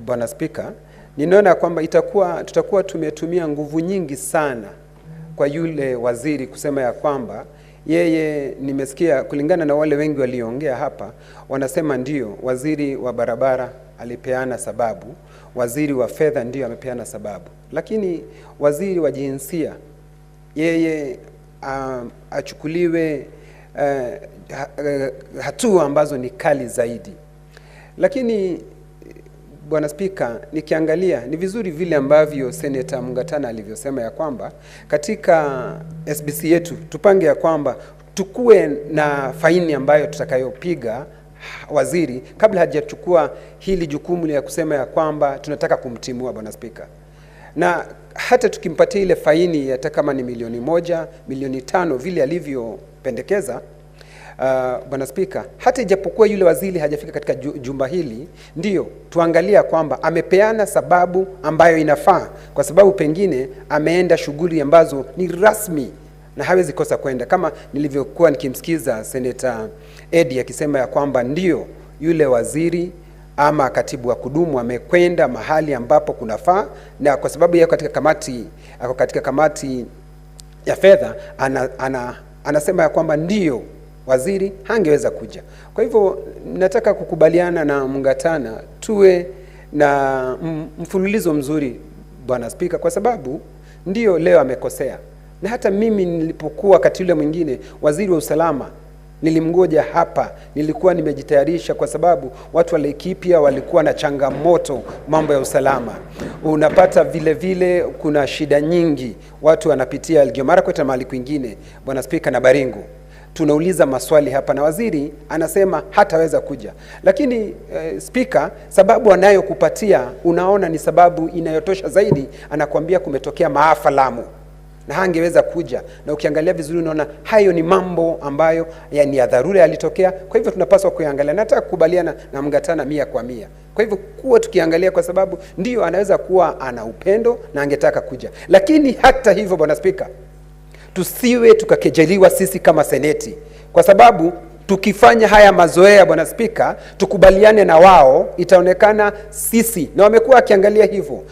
Bwana Spika, ninaona kwamba tutakuwa tumetumia nguvu nyingi sana kwa yule waziri kusema ya kwamba yeye, nimesikia kulingana na wale wengi waliongea hapa, wanasema ndio waziri wa barabara alipeana sababu, waziri wa fedha ndio amepeana sababu, lakini waziri wa jinsia yeye achukuliwe hatua ambazo ni kali zaidi. Lakini Bwana Spika, nikiangalia ni vizuri vile ambavyo Senator Mungatana alivyosema ya kwamba katika SBC yetu tupange ya kwamba tukue na faini ambayo tutakayopiga waziri kabla hajachukua hili jukumu la kusema ya kwamba tunataka kumtimua, Bwana Spika. Na hata tukimpatia ile faini hata kama ni milioni 1, milioni 5 vile alivyopendekeza, Bwana Spika, hata ijapokuwa yule waziri hajafika katika jumba hili, ndio tuangalia kwamba amepeana sababu ambayo inafaa, kwa sababu pengine ameenda shughuli ambazo ni rasmi na hawezi kosa kwenda, kama nilivyokuwa nikimsikiza Senator Eddie akisema ya kwamba ndio yule waziri ama katibu wa kudumu amekwenda mahali ambapo kunafaa, na kwa sababu yako katika kamati ya fedha anasema ya kwamba ndio waziri hangeweza kuja. Kwa hivyo nataka kukubaliana na Mungatana tuwe na mfululizo mzuri, Bwana Spika, kwa sababu ndio leo amekosea. Na hata mimi nilipokuwa wakati ule mwingine waziri wa usalama, nilimgoja hapa, nilikuwa nimejitayarisha kwa sababu watu wa Laikipia walikuwa na changamoto mambo ya usalama. Unapata vile vile kuna shida nyingi, watu wanapitia Elgeyo Marakwet na mahali kwingine, Bwana Spika, na Baringo. Tunauliza maswali hapa na waziri anasema hataweza kuja. Lakini Spika, sababu anayokupatia unaona ni sababu inayotosha zaidi, anakuambia kumetokea maafa Lamu na hangeweza kuja. Na ukiangalia vizuri unaona hayo ni mambo ambayo ni ya dharura yalitokea. Kwa hivyo tunapaswa kuangalia. Nataka kukubaliana na Mungatana 100%. Kwa hivyo kuwa tukiangalia, kwa sababu ndio anaweza kuwa ana upendo na angetaka kuja. Lakini hata hivyo, Bwana Spika, tusiwe tukakejeliwa sisi kama seneti, kwa sababu Tukifanya haya mazoea, Bwana Spika, tukubaliane na wao, itaonekana sisi, na wamekuwa wakiangalia hivyo.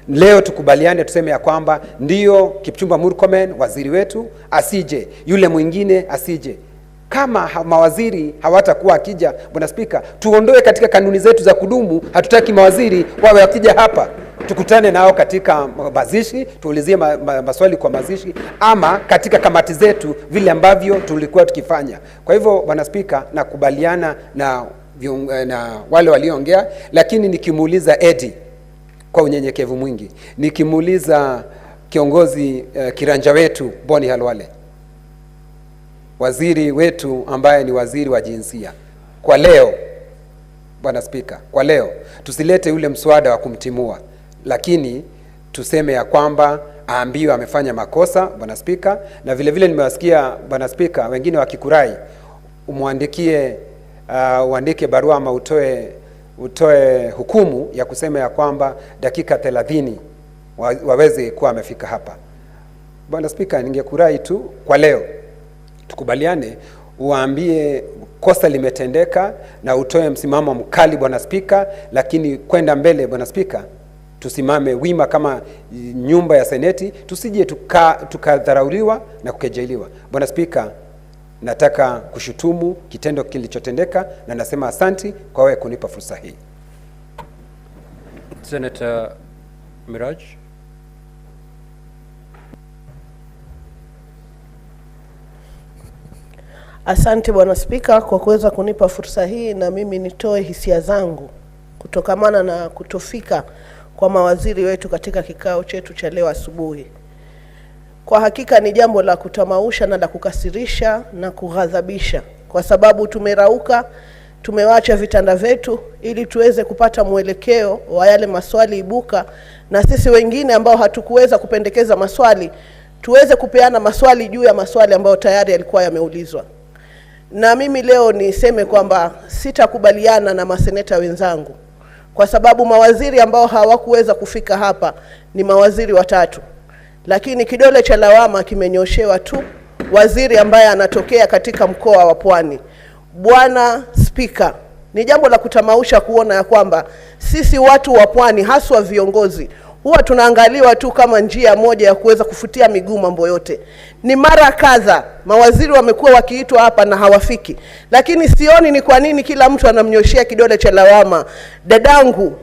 Leo tukubaliane, tuseme ya kwamba ndio Kipchumba Murkomen waziri wetu asije, yule mwingine asije. Kama mawaziri hawatakuwa akija, Bwana Spika, tuondoe katika kanuni zetu za kudumu. Hatutaki mawaziri wawe wakija hapa. Tukutane nao katika mazishi, tuulizie maswali kwa mazishi, ama katika kamati zetu vile ambavyo tulikuwa tukifanya. Kwa hivyo, Bwana Spika, nakubaliana na wale walioongea, lakini nikimuuliza Eddie kwa unyenyekevu mwingi, nikimuuliza kiongozi kiranja wetu Boni Halwale, waziri wetu ambaye ni waziri wa jinsia, kwa leo, Bwana Spika, kwa leo tusilete ule mswada wa kumtimua, lakini tuseme ya kwamba aambiwe amefanya makosa, Bwana Spika. Na vile vile nimewasikia, Bwana Spika, wengine wakikurai uandike barua ama utoe hukumu ya kusema ya kwamba dakika 30 waweze kuwa amefika hapa. Bwana Spika, ningekurai tu kwa leo tukubaliane, uambie kosa limetendeka na utoe msimamo mkali, Bwana Spika, lakini kwenda mbele, Bwana Spika, tusimame wima kama nyumba ya Seneti, tusije tukadharauliwa na kukejeliwa. Bwana Spika, nataka kushutumu kitendo kilichotendeka na nasema asanti kwa wewe kunipa fursa hii. Senator Miraj. Asante Bwana Spika kwa kuweza kunipa fursa hii, na mimi nitoe hisia zangu kutokamana na kutofika kwa mawaziri wetu katika kikao chetu cha leo asubuhi. Kwa hakika ni jambo la kutamausha na la kukasirisha na kughadhabisha, kwa sababu tumerauka, tumewacha vitanda vyetu ili tuweze kupata mwelekeo wa yale maswali ibuka, na sisi wengine ambao hatukuweza kupendekeza maswali tuweze kupeana maswali juu ya maswali ambayo tayari yalikuwa yameulizwa. Na mimi leo niseme kwamba sitakubaliana na maseneta wenzangu, kwa sababu mawaziri ambao hawakuweza kufika hapa ni mawaziri watatu, lakini kidole cha lawama kimenyoshewa tu waziri ambaye anatokea katika mkoa wa Pwani. Bwana Spika, ni jambo la kutamausha kuona ya kwamba sisi watu wa Pwani, haswa viongozi, huwa tunaangaliwa tu kama njia moja ya kuweza kufutia miguu mambo yote. Ni mara kadha mawaziri wamekuwa wakiitwa hapa na hawafiki, lakini sioni ni kwa nini kila mtu anamnyoshia kidole cha lawama dadangu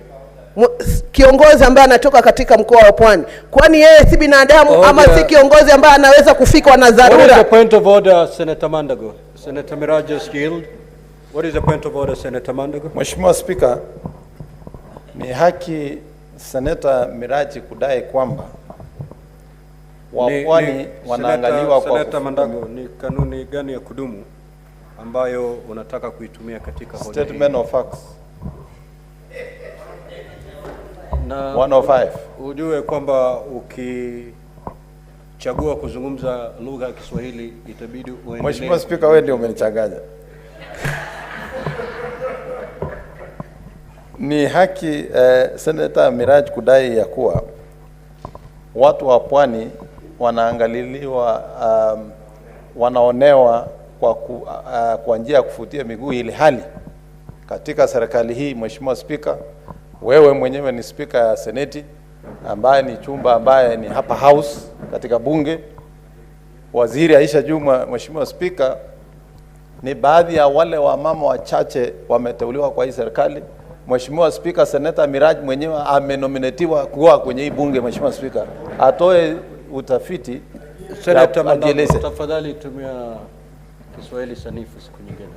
kiongozi ambaye anatoka katika mkoa wa Pwani. Kwani yeye si binadamu ama si kiongozi ambaye anaweza kufikwa na dharura? What is the point of order, Senator Mandago? Senator Miraj has yield. What is the point of order, Senator Mandago? Mheshimiwa Spika, ni haki Senator Miraji kudai kwamba wapwani wanaangaliwa kwa Senator Mandago, ni kanuni gani ya kudumu ambayo unataka kuitumia katika hoja hii? Statement of facts na 105. Ujue kwamba ukichagua kuzungumza lugha ya Kiswahili itabidi uendelee. Mheshimiwa Spika, wewe ndio umenichanganya. Ni haki Senator Miraj kudai ya kuwa watu wa Pwani wanaangaliliwa, wanaonewa kwa njia ya kufutia miguu, ili hali katika serikali hii, Mheshimiwa Spika, wewe mwenyewe ni Spika ya Seneti ambaye ni chumba ambaye ni hapa house katika bunge. Waziri Aisha Jumwa, Mheshimiwa Spika, ni baadhi ya wale wa mama wachache wameteuliwa kwa hii serikali. Mheshimiwa Spika, Senator Miraj mwenyewe amenominatiwa kuwa kwenye hii bunge. Mheshimiwa Spika, atoe utafiti. Senator Mandago, tafadhali tumia Kiswahili sanifu siku nyingine.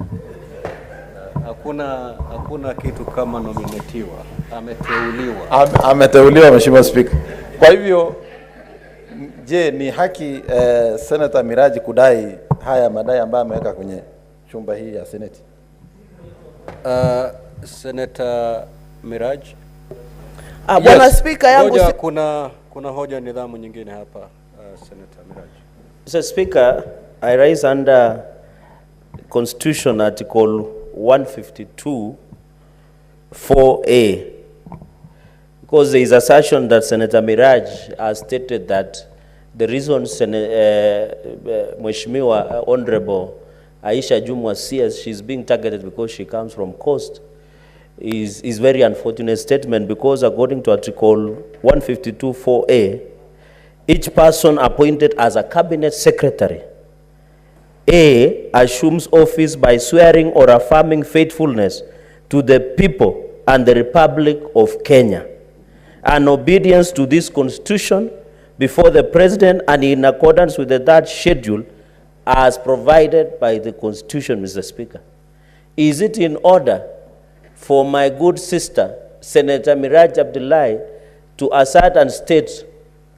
Hakuna kitu kama nominatiwa, ameteuliwa. Ameteuliwa, Mheshimiwa Spika. Kwa hivyo, je, ni haki Senator Miraj kudai haya madai ambayo ameweka kwenye chumba hii ya Seneti? Senator Miraj. Bwana Spika, yangu kuna hoja nidhamu nyingine hapa, Senator Miraj. Mr. Speaker, I rise under Constitution Article 152 4A, because there is assertion that Senator Miraj has stated that the reason Mheshimiwa Honorable Aisha Jumwa CS, she's being targeted because she comes from Coast, is very unfortunate statement, because according to Article 152(4)(a), each person appointed as a cabinet secretary, A, assumes office by swearing or affirming faithfulness to the people and the Republic of Kenya, and obedience to this Constitution before the President and in accordance with the third schedule as provided by the Constitution, Mr. Speaker. Is it in order for my good sister, Senator Miraj Abdullahi, to assert and state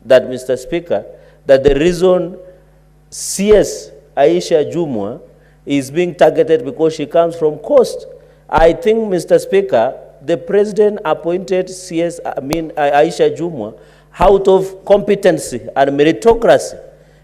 that, Mr. Speaker, that the reason CS Aisha Jumwa is being targeted because she comes from Coast? I think, Mr. Speaker, the President appointed Aisha Jumwa out of competency and meritocracy.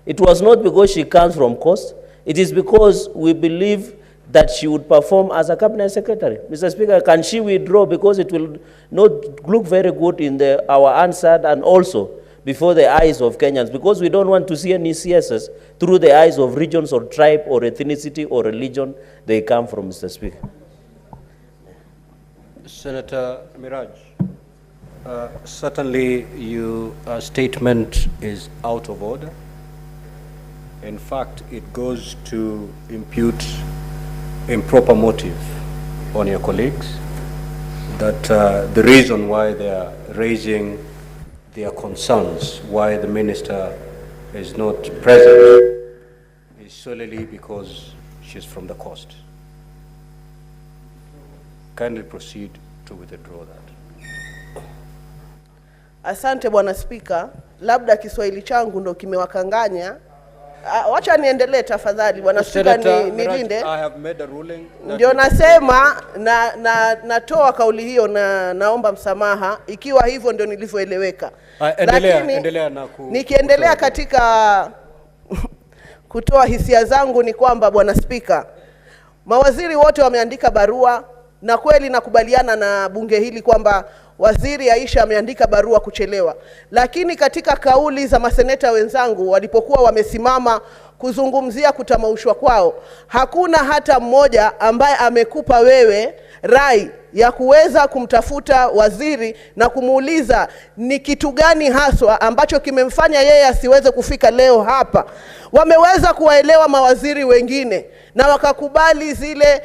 It was not because she comes from Coast. It is because we believe that she would perform as a cabinet secretary. Mr. Speaker, can she withdraw, because it will not look very good in our answer and also before the eyes of Kenyans, because we don't want to see any CSs through the eyes of regions or tribe or ethnicity or religion they come from, Mr. Speaker. Senator Miraj, certainly your statement is out of order. In fact, it goes to impute improper motive on your colleagues, that the reason why they are raising their concerns, why the minister is not present, is solely because she's from the Coast. Kindly proceed to withdraw that. Asante Bwana Spika, labda Kiswahili changu ndo kimewakanganya. Wacha niendelee tafadhali Bwana Spika, nilinde. I have made a ruling. Ndio nasema natoa kauli hiyo na naomba msamaha ikiwa hivyo ndio nilivyoeleweka. Endelea na nikiendelea katika kutoa hisia zangu ni kwamba Bwana Spika, mawaziri wote wameandika barua, na kweli nakubaliana na bunge hili kwamba Waziri Aisha ameandika barua kuchelewa. Lakini katika kauli za maseneta wenzangu walipokuwa wamesimama kuzungumzia kutamaushwa kwao, hakuna hata mmoja ambaye amekupa wewe rai ya kuweza kumtafuta waziri na kumuuliza ni kitu gani haswa ambacho kimemfanya yeye asiweze kufika leo hapa. Wameweza kuwaelewa mawaziri wengine na wakakubali zile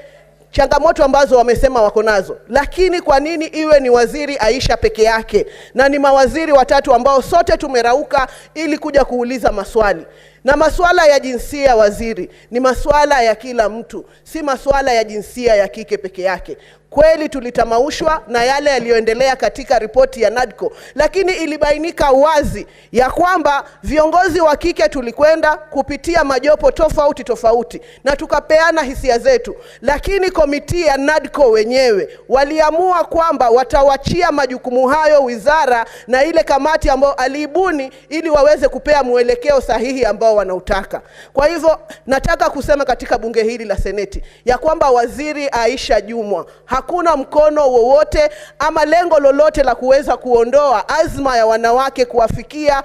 changamoto ambazo wamesema wako nazo, lakini kwa nini iwe ni waziri Aisha peke yake na ni mawaziri watatu ambao sote tumerauka ili kuja kuuliza maswali? Na maswala ya jinsia waziri ni maswala ya kila mtu, si maswala ya jinsia ya kike peke yake. Kweli tulitamaushwa na yale yaliyoendelea katika ripoti ya NADCO, lakini ilibainika wazi ya kwamba viongozi wa kike tulikwenda kupitia majopo tofauti na tukapeana hisia zetu, lakini komiti ya NADCO wenyewe waliamua kwamba watawachia majukumu hayo wizara na ile kamati ambayo aliibuni ili waweze kupea mwelekeo sahihi ambao wanautaka. Kwa hivyo nataka kusema katika bunge hili la Seneti ya kwamba waziri Aisha Jumwa hakuna mkono wowote ama lengo lolote la kuweza kuondoa azma ya wanawake kuwafikia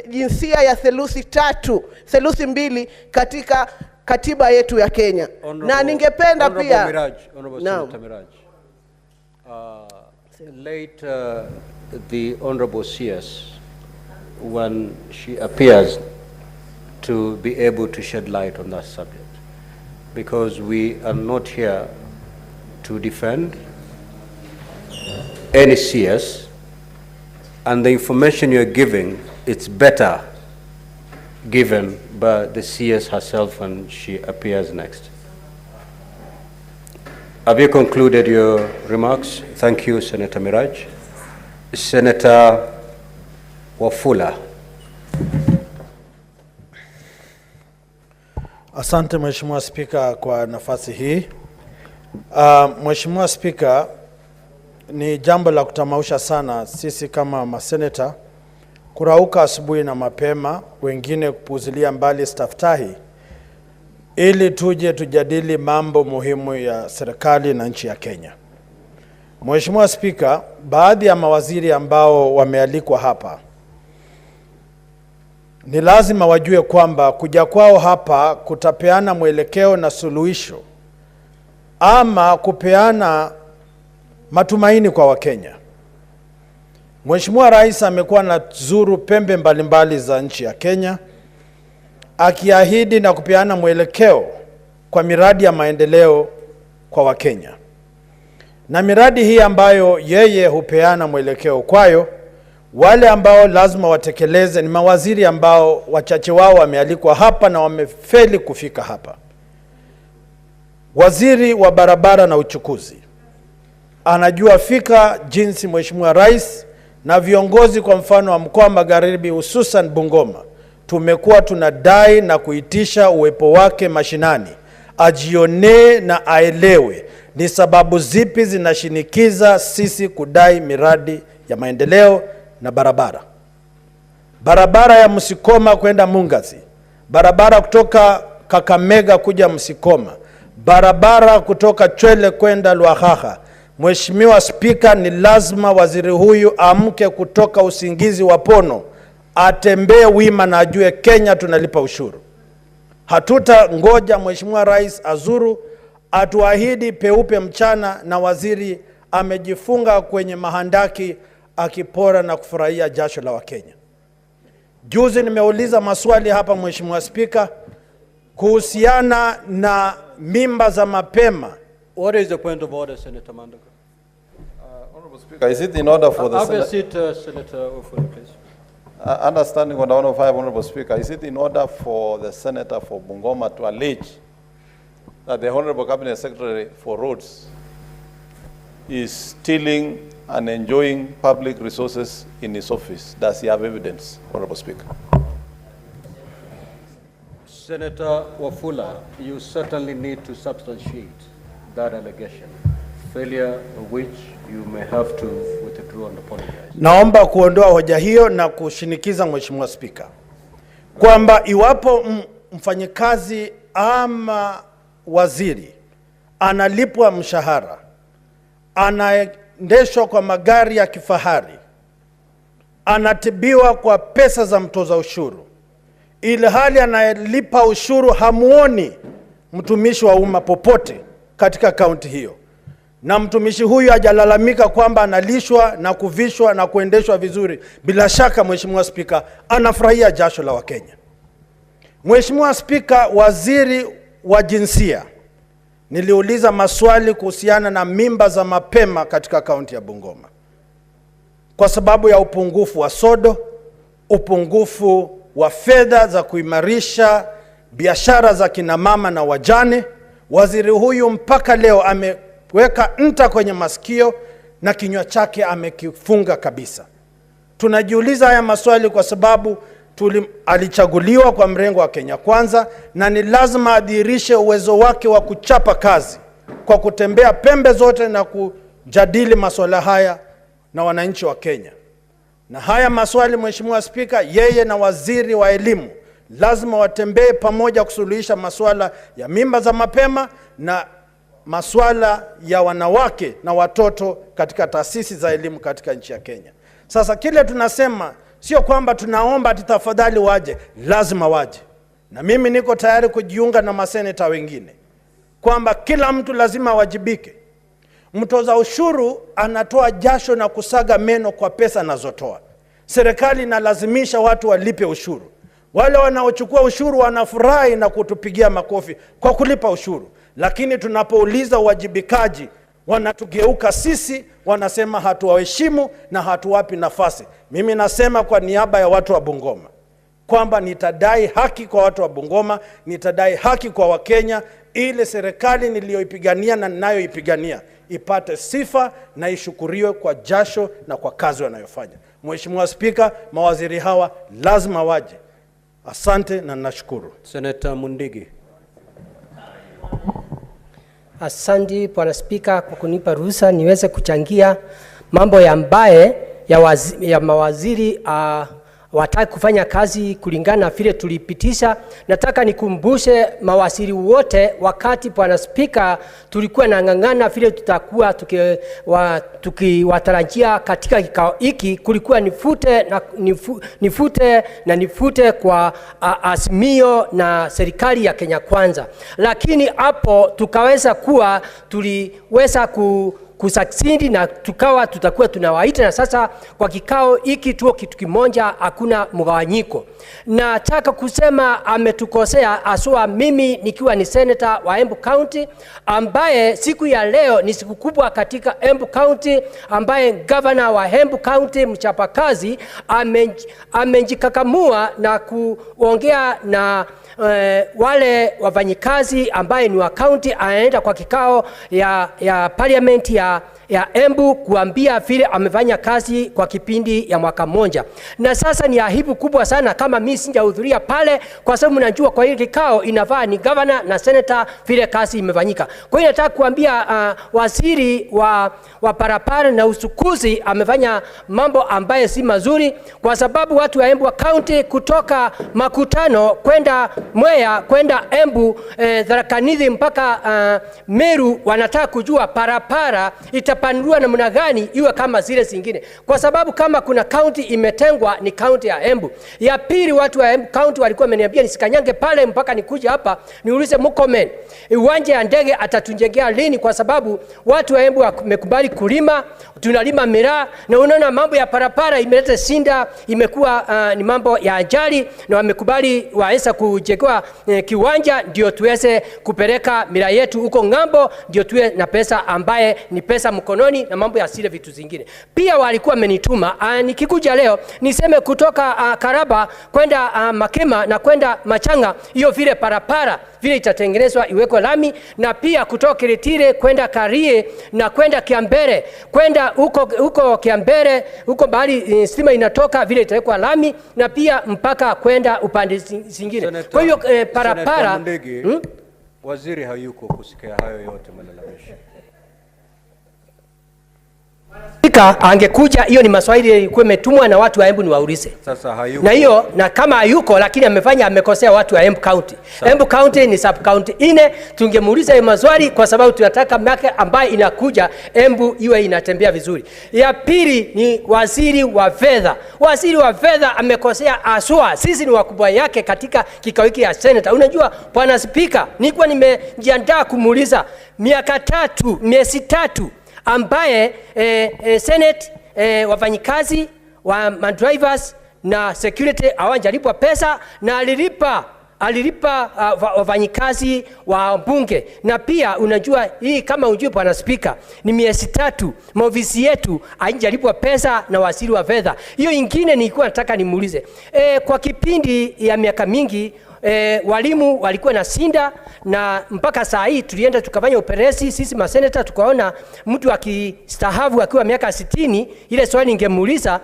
jinsia ya theluthi mbili katika katiba yetu ya Kenya. Na ningependa pia Senator Miraj, later the Honorable CS, when she appears, to be able to shed light on that subject, because we are not here to defend any CS, and the information you're giving, it's better given by the CS herself when she appears next. Have you concluded your remarks? Thank you, Senator Miraj. Senator Wafula. Asante Mheshimiwa Spika kwa nafasi hii. Mheshimiwa Spika, ni jambo la kutamausha sana sisi kama maseneta kurauka asubuhi na mapema, wengine kupuzilia mbali staftahi, ili tuje tujadili mambo muhimu ya serikali na nchi ya Kenya. Mheshimiwa Spika, baadhi ya mawaziri ambao wamealikwa hapa ni lazima wajue kwamba kuja kwao hapa kutapeana mwelekeo na suluhisho ama kupeana matumaini kwa Wakenya. Mheshimiwa Rais amekuwa na zuru pembe mbalimbali za nchi ya Kenya, akiahidi na kupeana mwelekeo kwa miradi ya maendeleo kwa Wakenya. Na miradi hii ambayo yeye hupeana mwelekeo kwayo, wale ambao lazima watekeleze ni mawaziri ambao wachache wao wamealikwa hapa na wamefeli kufika hapa. Waziri wa barabara na uchukuzi anajua fika jinsi Mheshimiwa Rais na viongozi kwa mfano wa mkoa Magharibi hususan Bungoma tumekuwa tunadai na kuitisha uwepo wake mashinani, ajione na aelewe ni sababu zipi zinashinikiza sisi kudai miradi ya maendeleo na barabara. Barabara ya Msikoma kwenda Mungazi, barabara kutoka Kakamega kuja Msikoma, barabara kutoka Chwele kwenda Lwahaha. Mheshimiwa Spika, ni lazima waziri huyu amke kutoka usingizi wa pono, atembee wima na ajue Kenya tunalipa ushuru. Hatuta ngoja Mheshimiwa Rais azuru atuahidi peupe mchana na waziri amejifunga kwenye mahandaki akipora na kufurahia jasho la Wakenya. Juzi nimeuliza maswali hapa Mheshimiwa Spika kuhusiana na mimba za mapema. What is the point of order, Senator Mandaka? Honorable Speaker, is it in order for the Have a seat, Senator Ofula, please. Understanding on 105, Honorable Speaker, is it in order for the Senator for Bungoma to allege that the Honorable Cabinet Secretary for Roads is stealing and enjoying public resources in his office? Does he have evidence, Honorable Speaker? Senator Wafula, you certainly need to substantiate that allegation, failure of which you may have to withdraw and apologize. Naomba kuondoa hoja hiyo na kushinikiza Mheshimiwa Spika kwamba iwapo mfanyikazi ama waziri analipwa mshahara, anaendeshwa kwa magari ya kifahari, anatibiwa kwa pesa za mtoza ushuru, ili hali anayelipa ushuru hamuoni mtumishi wa umma popote katika kaunti hiyo, na mtumishi huyu hajalalamika kwamba analishwa na kuvishwa na kuendeshwa vizuri, bila shaka Mheshimiwa Spika anafurahia jasho la Wakenya. Mheshimiwa Spika, waziri wa jinsia, niliuliza maswali kuhusiana na mimba za mapema katika kaunti ya Bungoma. Kwa sababu ya upungufu wa sodo, upungufu wa fedha za kuimarisha biashara za kina mama na wajane, waziri huyu mpaka leo ameweka nta kwenye masikio na kinywa chake amekifunga kabisa. Tunajiuliza haya maswali kwa sababu alichaguliwa kwa mrengo wa Kenya Kwanza, na ni lazima adhihirishe uwezo wake wa kuchapa kazi kwa kutembea pembe zote na kujadili masuala haya na wananchi wa Kenya. Na haya maswali Mheshimiwa Spika, yeye na waziri wa elimu lazima watembee pamoja kusuluhisha masuala ya mimba za mapema na masuala ya wanawake na watoto katika taasisi za elimu katika nchi ya Kenya. Sasa kile tunasema sio kwamba tunaomba tafadhali waje, lazima waje. Na mimi niko tayari kujiunga na maseneta wengine kwamba kila mtu lazima wajibike. Mtoza ushuru anatoa jasho na kusaga meno kwa pesa anazotoa. Serikali inalazimisha watu walipe ushuru. Wale wanaochukua ushuru wanafurahi na kutupigia makofi kwa kulipa ushuru. Lakini tunapouliza uwajibikaji, wanatugeuka sisi, wanasema hatuwaheshimu na hatuwapi nafasi. Mimi nasema kwa niaba ya watu wa Bungoma kwamba nitadai haki kwa watu wa Bungoma, nitadai haki kwa Wakenya, ili serikali niliyoipigania na ninayoipigania ipate sifa na ishukuriwe kwa jasho na kwa kazi wanayofanya. Mheshimiwa Spika, mawaziri hawa lazima waje. Asante na nashukuru. Senator Mundigi. Asante Bwana Spika kwa kunipa ruhusa niweze kuchangia mambo ya mbaye ya mawaziri wataki kufanya kazi kulingana na vile tulipitisha. Nataka nikumbushe mawaziri wote, wakati Bwana Spika tulikuwa nang'ang'ana vile tutakuwa tukiwatarajia katika kikao hiki, kulikuwa nifute kwa azimio na serikali ya Kenya Kwanza, lakini hapo tukaweza kuwa tuliweza kusucceed na tutakuwa tunawaita, na sasa kwa kikao hiki tuo kitu kimoja, hakuna mgawanyiko. Nataka kusema ametukosea aswa, mimi nikiwa ni senator wa Embu County, ambaye siku ya leo ni siku kubwa katika Embu County, ambaye governor wa Embu County mchapakazi amejikakamua na kuongea na wale wafanyikazi ambaye ni wa county, anaenda kwa kikao ya parliament ya Embu kuambia vile amefanya kazi kwa kipindi ya mwaka mmoja. Na sasa ni aibu kubwa sana kama mimi sijahudhuria pale, kwa sababu najua kwa hili kikao inafaa ni governor na senator vile kazi imefanyika. Kwa hiyo nataka kuambia waziri wa barabara na usukuzi amefanya mambo ambaye si mazuri, kwa sababu watu wa Embu County kutoka Makutano kwenda Mwea kwenda Embu Tharaka Nithi mpaka Meru wanataka kujua barabara itapanuliwa namna gani iwe kama zile zingine, kwa sababu kama kuna county imetengwa ni county ya Embu. Ya pili, watu wa Embu County walikuwa wameniambia nisikanyange pale mpaka nikuja hapa niulize Murkomen uwanja ya ndege atatujengea lini, kwa sababu watu wa Embu wamekubali kulima, tunalima miraa, na unaona mambo ya barabara imeleta shinda, imekuwa ni mambo ya ajali, na wamekubali waweza kujengewa kiwanja ndio tuweze kupeleka miraa yetu huko ng'ambo, ndio tuwe na pesa ambaye ni pesa mkononi na mambo ya sile vitu zingine. Pia walikuwa amenituma nikikuja leo niseme kutoka Karaba kwenda Makema na kwenda Machanga, hiyo vile parapara vile itatengenezwa iwekwe lami, na pia kutoka Kiritire kwenda Karie na kwenda Kiambere, kwenda huko Kiambere huko bahari stima inatoka vile itawekwa lami, na pia mpaka kwenda upande zingine. Kwa hiyo parapara waziri hayuko kusikia hayo yote malalamishi. Spika angekuja, hiyo ni maswali yalikuwa imetumwa na watu wa Embu ni waulize. Sasa hayuko. Na hiyo, na kama hayuko lakini amekosea watu wa Embu County. Embu County ni sub county ine, tungemuuliza hiyo maswali kwa sababu tunataka miaka ambayo inakuja Embu iwe inatembea vizuri. Ya pili ni waziri wa fedha. Waziri wa fedha amekosea aswa. Sisi ni wakubwa yake katika kikao hiki ya Senate. Unajua Bwana Spika, nilikuwa nimejiandaa kumuuliza miezi tatu ambaye Senate wafanyikazi wa drivers na security hawajalipwa pesa, na alilipa wafanyikazi wa bunge. Na pia unajua hii, kama unjua Bwana Spika, ni miezi 3 maofisi yetu haijalipwa pesa na waziri wa fedha. Hiyo ingine nilikuwa nataka nimuulize, kwa kipindi ya miaka mingi walimu walikuwa na sinda, na mpaka saa hii tulienda tukafanya operesi sisi maseneta, tukaona mtu akistahavu akiwa miaka 60, ile swali ningemuuliza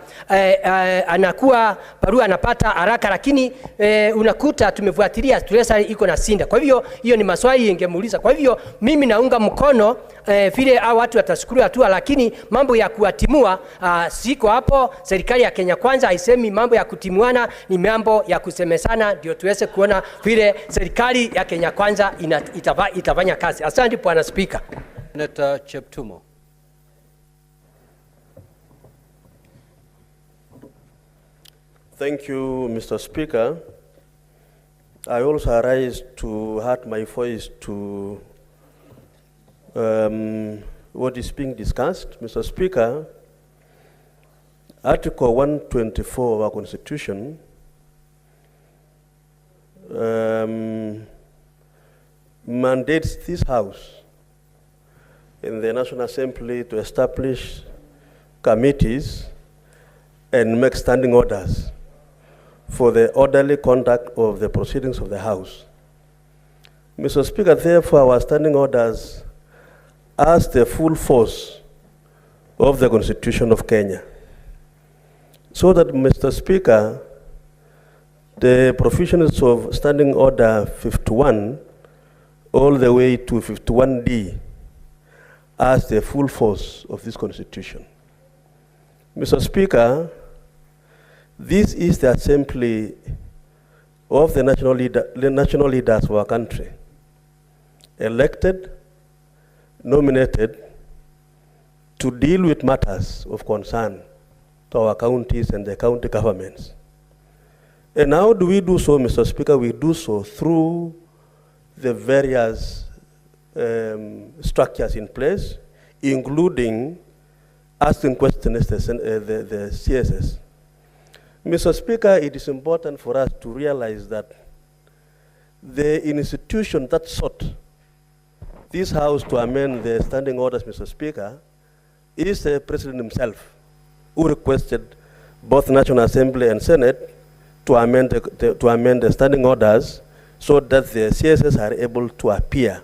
anakuwa barua anapata haraka, lakini unakuta tumefuatilia stresa iko na sinda. Kwa hivyo hiyo ni maswali ningemuuliza. Kwa hivyo mimi naunga mkono vile watu watashukuru hatua, lakini mambo ya kuatimua siko hapo. Serikali ya Kenya Kwanza haisemi mambo ya kutimuana, ni mambo ya kusemesana, ndio tuweze kuona vile serikali ya Kenya Kwanza itafanya kazi. Asante Bwana Spika. Senator Cheptumo. Thank you, Mr. Speaker. I also arise to add my voice to what is being discussed. Mr. Speaker, Article 124 of our Constitution mandates this House in the National Assembly to establish committees and make standing orders for the orderly conduct of the proceedings of the House. Mr. Speaker, therefore, our standing orders as the full force of the Constitution of Kenya. So that, Mr. Speaker, the provisions of Standing Order 51 all the way to 51D as the full force of this Constitution. Mr. Speaker, This is the assembly of the national leaders of our country, elected, nominated to deal with matters of concern to our counties and the county governments. And how do we do so, Mr. Speaker? We do so through the various structures in place, including asking questions to the CSS. Mr. Speaker, it is important for us to realize that the institution that sought this House to amend the standing orders, Mr. Speaker, is the President himself, who requested both National Assembly and Senate to amend the standing orders so that the CSS are able to appear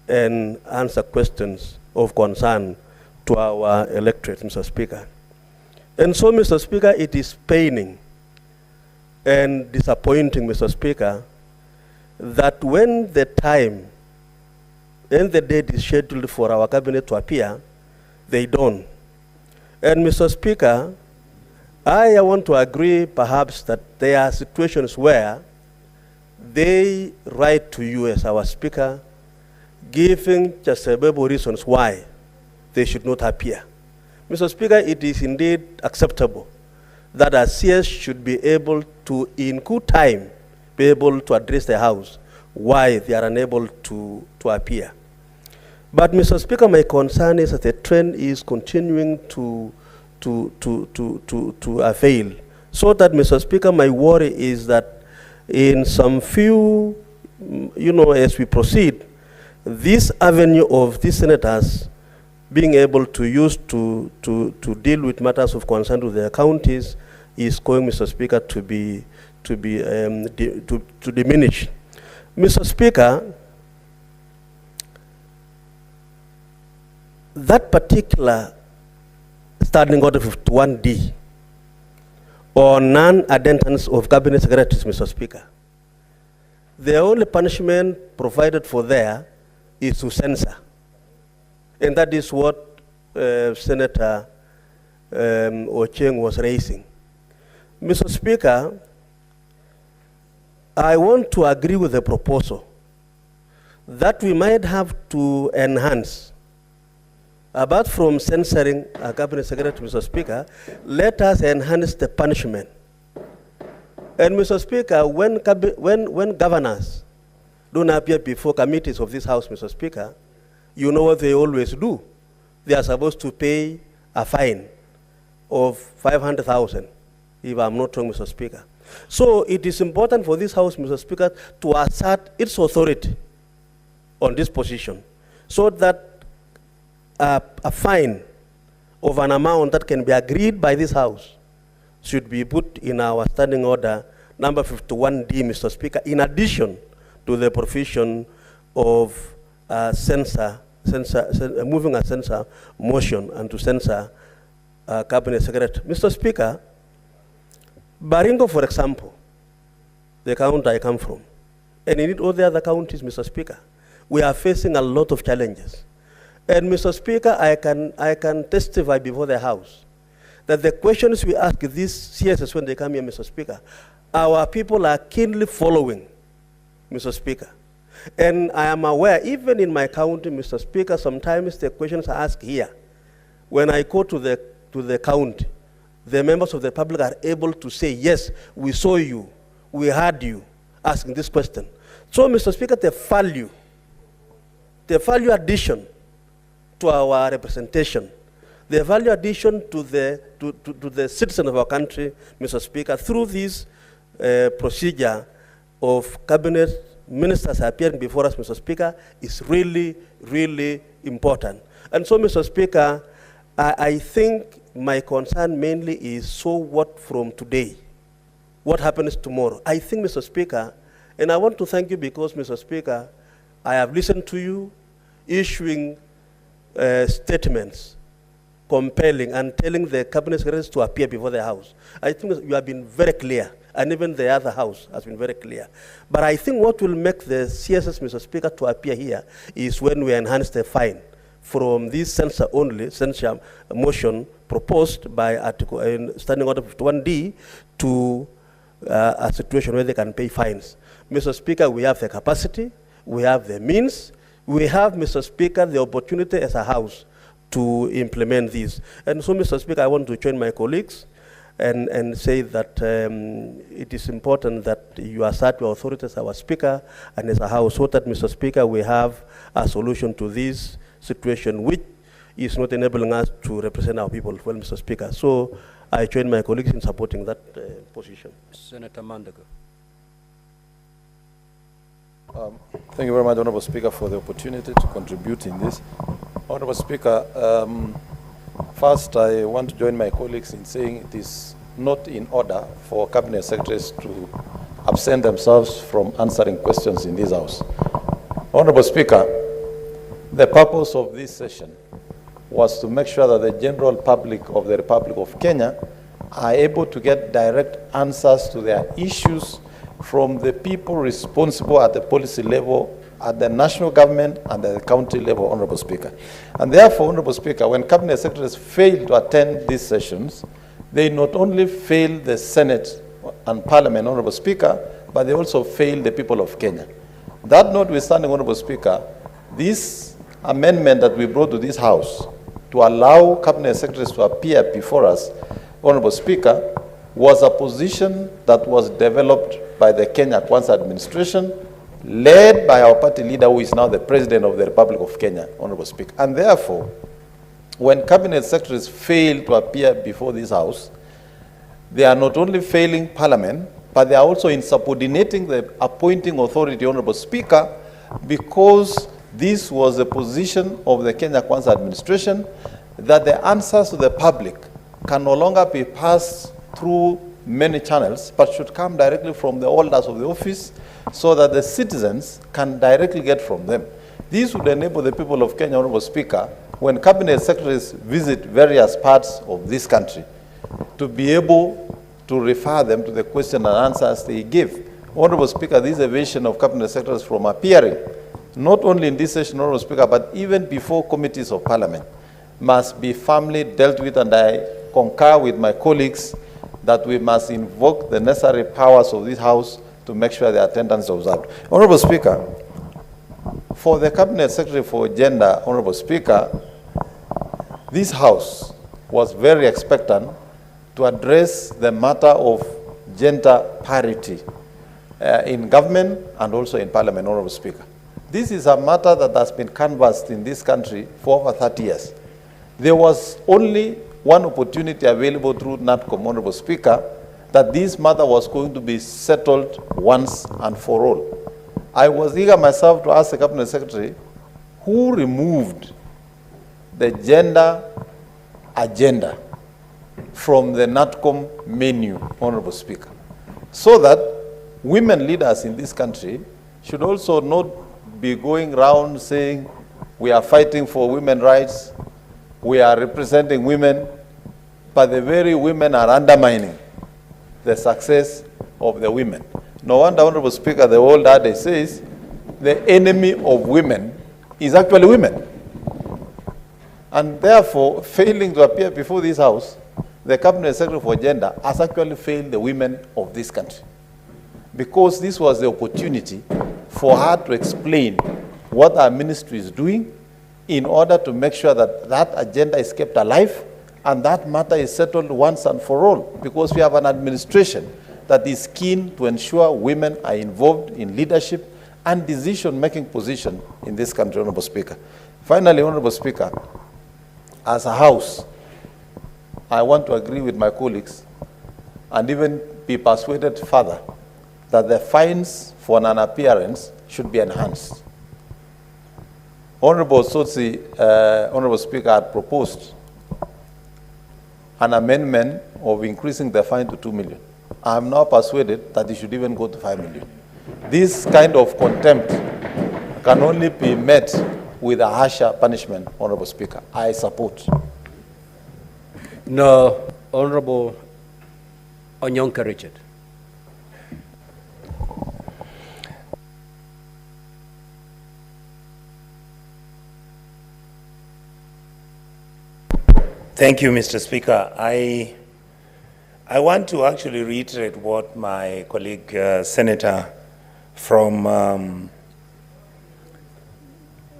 and answer questions of concern to our electorate, Mr. Speaker. And so, Mr. Speaker, it is paining and disappointing, Mr. Speaker, that when the time and the date is scheduled for our cabinet to appear, they don't. And Mr. Speaker, I want to agree perhaps that there are situations where they write to you as our Speaker, giving justifiable reasons why they should not appear. Mr. Speaker, it is indeed acceptable that our CS should be able to, in good time, be able to address the House why they are unable to appear. But, Mr. Speaker, my concern is that the trend is continuing to avail. So that, Mr. Speaker, my worry is that in some few, as we proceed, this avenue of these senators being able to use to deal with matters of concern to their counties is going, Mr. Speaker, to diminish. Mr. Speaker, that particular standing order 51D or non-attendance of cabinet secretaries, Mr. Speaker, the only punishment provided for there is to censure. And that is what Senator Ocheng was raising. Mr. Speaker, I want to agree with the proposal that we might have to enhance, apart from censoring a cabinet secretary, Mr. Speaker, let us enhance the punishment. And Mr. Speaker, when governors don't appear before committees of this House, Mr. Speaker, you know what they always do. They are supposed to pay a fine of 500,000, if I'm not wrong, Mr. Speaker. So it is important for this House, Mr. Speaker, to assert its authority on this position, so that a fine of an amount that can be agreed by this House should be put in our standing order number 51D, Mr. Speaker, in addition to the provision of moving a censor motion and to censor cabinet secretary. Mr. Speaker, Baringo, for example, the county I come from, and in all the other counties, Mr. Speaker, we are facing a lot of challenges. And Mr. Speaker, I can testify before the House that the questions we ask these CSS when they come here, Mr. Speaker, our people are keenly following, Mr. Speaker. And I am aware, even in my county, Mr. Speaker, sometimes the questions are asked here. When I go to the county, the members of the public are able to say, yes, we saw you, we heard you asking this question. So, Mr. Speaker, the value addition to our representation, the value addition to the citizen of our country, Mr. Speaker, through this procedure of cabinet ministers appearing before us, Mr. Speaker, is really, really important. And so, Mr. Speaker, I think my concern mainly is, so what from today? What happens tomorrow? I think, Mr. Speaker, and I want to thank you because, Mr. Speaker, I have listened to you issuing statements compelling and telling the cabinet secretaries to appear before the House. I think you have been very clear, and even the other House has been very clear. But I think what will make the CSS, Mr. Speaker, to appear here is when we enhance the fine from this censure motion proposed by Article Standing Order 51D to a situation where they can pay fines. Mr. Speaker, we have the capacity, we have the means, we have, Mr. Speaker, the opportunity as a House to implement this. And so, Mr. Speaker, I want to join my colleagues and say that it is important that you assert your authority as our Speaker and as a House, so that, Mr. Speaker, we have a solution to this situation, which is not enabling us to represent our people well, Mr. Speaker. So I join my colleagues in supporting that position. Senator Mandago. Thank you very much, Honorable Speaker, for the opportunity to contribute in this. Honorable Speaker, first I want to join my colleagues in saying it is not in order for Cabinet Secretaries to absent themselves from answering questions in this House. Honorable Speaker, the purpose of this session was to make sure that the general public of the Republic of Kenya are able to get direct answers to their issues from the people responsible at the policy level, at the national government and at the county level, Honorable Speaker. And therefore, Honorable Speaker, when Cabinet Secretaries fail to attend these sessions, they not only fail the Senate and Parliament, Honorable Speaker, but they also fail the people of Kenya. That notwithstanding, Honorable Speaker, this amendment that we brought to this House to allow Cabinet Secretaries to appear before us, Honorable Speaker, was a position that was developed by the Kenya Kwanza administration, led by our party leader, who is now the President of the Republic of Kenya, Honorable Speaker. And therefore, when Cabinet Secretaries fail to appear before this House, they are not only failing Parliament, but they are also insubordinating the appointing authority, Honorable Speaker, because this was the position of the Kenya Kwanza administration, that the answers to the public can no longer be passed through many channels, but should come directly from the holders of the office, so that the citizens can directly get from them. This would enable the people of Kenya, Honorable Speaker, when Cabinet Secretaries visit various parts of this country, to be able to refer them to the question and answers they give. Honorable Speaker, this evasion of Cabinet Secretaries from appearing, not only in this session, Honorable Speaker, but even before committees of Parliament, must be firmly dealt with, and I concur with my colleagues that we must invoke the necessary powers of this House to make sure the attendance is observed. Honorable Speaker, for the Cabinet Secretary for Gender, Honorable Speaker, this House was very expectant to address the matter of gender parity in government and also in Parliament, Honorable Speaker. This is a matter that has been canvassed in this country for over 30 years. There was only one opportunity available through NATCOM, Honorable Speaker, that this matter was going to be settled once and for all. I was eager myself to ask the Cabinet Secretary who removed the gender agenda from the NATCOM menu, Honorable Speaker, so that women leaders in this country should also not be going around saying we are fighting for women's rights, we are representing women, but the very women are undermining the success of the women. No wonder, Honorable Speaker, the old adage says the enemy of women is actually women. And therefore, failing to appear before this House, the Cabinet Secretary for Gender has actually failed the women of this country, because this was the opportunity for her to explain what our ministry is doing in order to make sure that that agenda is kept alive and that matter is settled once and for all, because we have an administration that is keen to ensure women are involved in leadership and decision-making position in this country, Honorable Speaker. Finally, Honorable Speaker, as a House, I want to agree with my colleagues and even be persuaded further that the fines for non-appearance should be enhanced. Honorable Sotsi, Honorable Speaker, had proposed an amendment of increasing the fine to 2 million. I am now persuaded that it should even go to 5 million. This kind of contempt can only be met with a harsher punishment, Honorable Speaker. I support. No, Honorable Onyonka Richard. Thank you, Mr. Speaker. I want to actually reiterate what my colleague, Senator from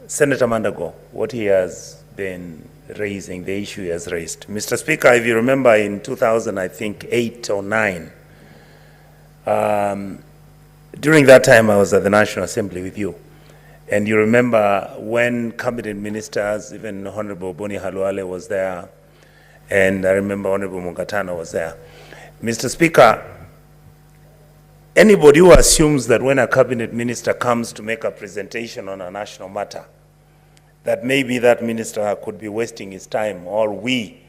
Senator Mandago, what he has been raising, the issue he has raised. Mr. Speaker, if you remember in 2000, I think 8 or 9, during that time I was at the National Assembly with you. And you remember when cabinet ministers, even Honorable Boni Halwale was there, and I remember Honorable Mungatana was there. Mr. Speaker, anybody who assumes that when a cabinet minister comes to make a presentation on a national matter, that maybe that minister could be wasting his time, or we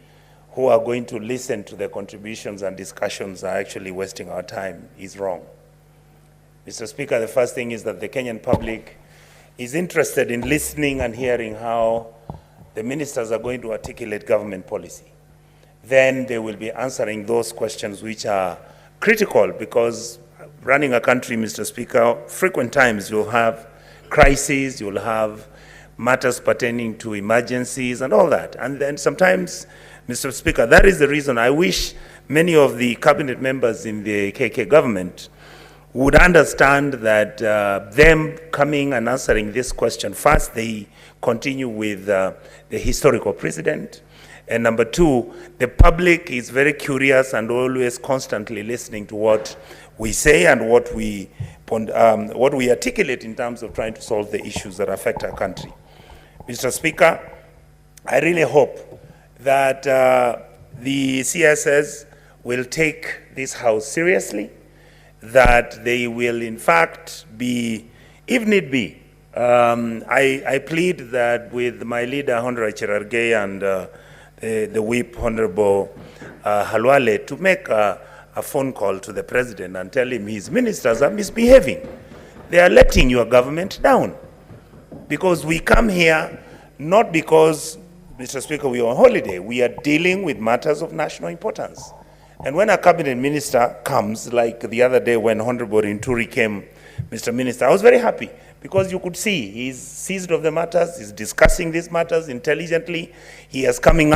who are going to listen to the contributions and discussions are actually wasting our time, is wrong. Mr. Speaker, the first thing is that the Kenyan public is interested in listening and hearing how the ministers are going to articulate government policy. Then they will be answering those questions which are critical, because running a country, Mr. Speaker, frequent times you'll have crises, you'll have matters pertaining to emergencies and all that. And then sometimes, Mr. Speaker, that is the reason I wish many of the cabinet members in the KK government would understand that them coming and answering this question, first, they continue with the historical precedent. And number two, the public is very curious and always constantly listening to what we say and what we articulate in terms of trying to solve the issues that affect our country. Mr. Speaker, I really hope that the CSS will take this House seriously, that they will in fact be, if need be, I plead that with my leader, Honorable Cherargei, and the whip, Honorable Halwale, to make a phone call to the president and tell him his ministers are misbehaving. They are letting your government down. Because we come here not because, Mr. Speaker, we are on holiday. We are dealing with matters of national importance. And when a cabinet minister comes, like the other day when Honorable Rinturi came, Mr. Minister, I was very happy, because you could see he's seized of the matters, he's discussing these matters intelligently, he's coming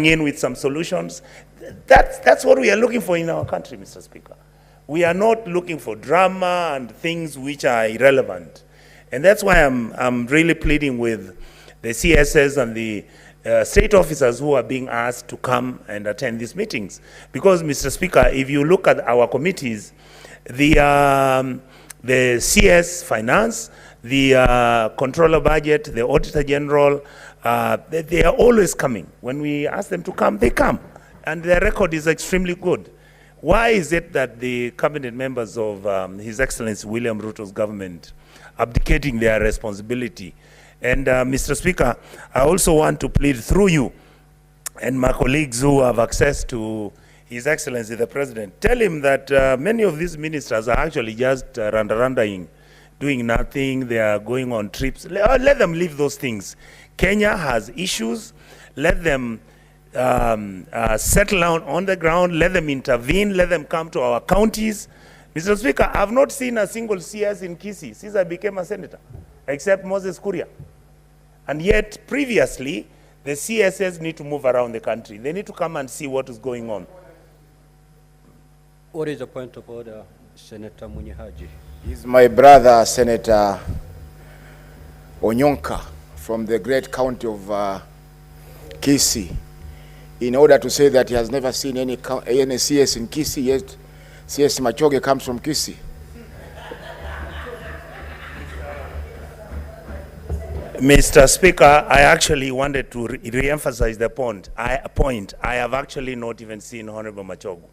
in with some solutions. That's what we are looking for in our country, Mr. Speaker. We are not looking for drama and things which are irrelevant. And that's why I'm really pleading with the CSS and the state officers who are being asked to come and attend these meetings. Because, Mr. Speaker, if you look at our committees, the CS Finance, the Controller Budget, the Auditor General, they are always coming. When we ask them to come, they come. And their record is extremely good. Why is it that the cabinet members of His Excellency William Ruto's government abdicating their responsibility? And Mr. Speaker, I also want to plead through you and my colleagues who have access to His Excellency the President, tell him that many of these ministers are actually just randa-randaing, doing nothing. They are going on trips. Let them leave those things. Kenya has issues. Let them settle down on the ground. Let them intervene. Let them come to our counties. Mr. Speaker, I have not seen a single CS in Kisii since I became a senator, except Moses Kuria. And yet, previously, the CSS need to move around the country. They need to come and see what is going on. What is the point of order, Senator Munyihaji? He's my brother, Senator Onyonka, from the great county of Kisii, in order to say that he has never seen any CS in Kisii, yet CS Machoge comes from Kisii. Mr. Speaker, I actually wanted to re-emphasize the point. I have actually not even seen Honorable Machogu.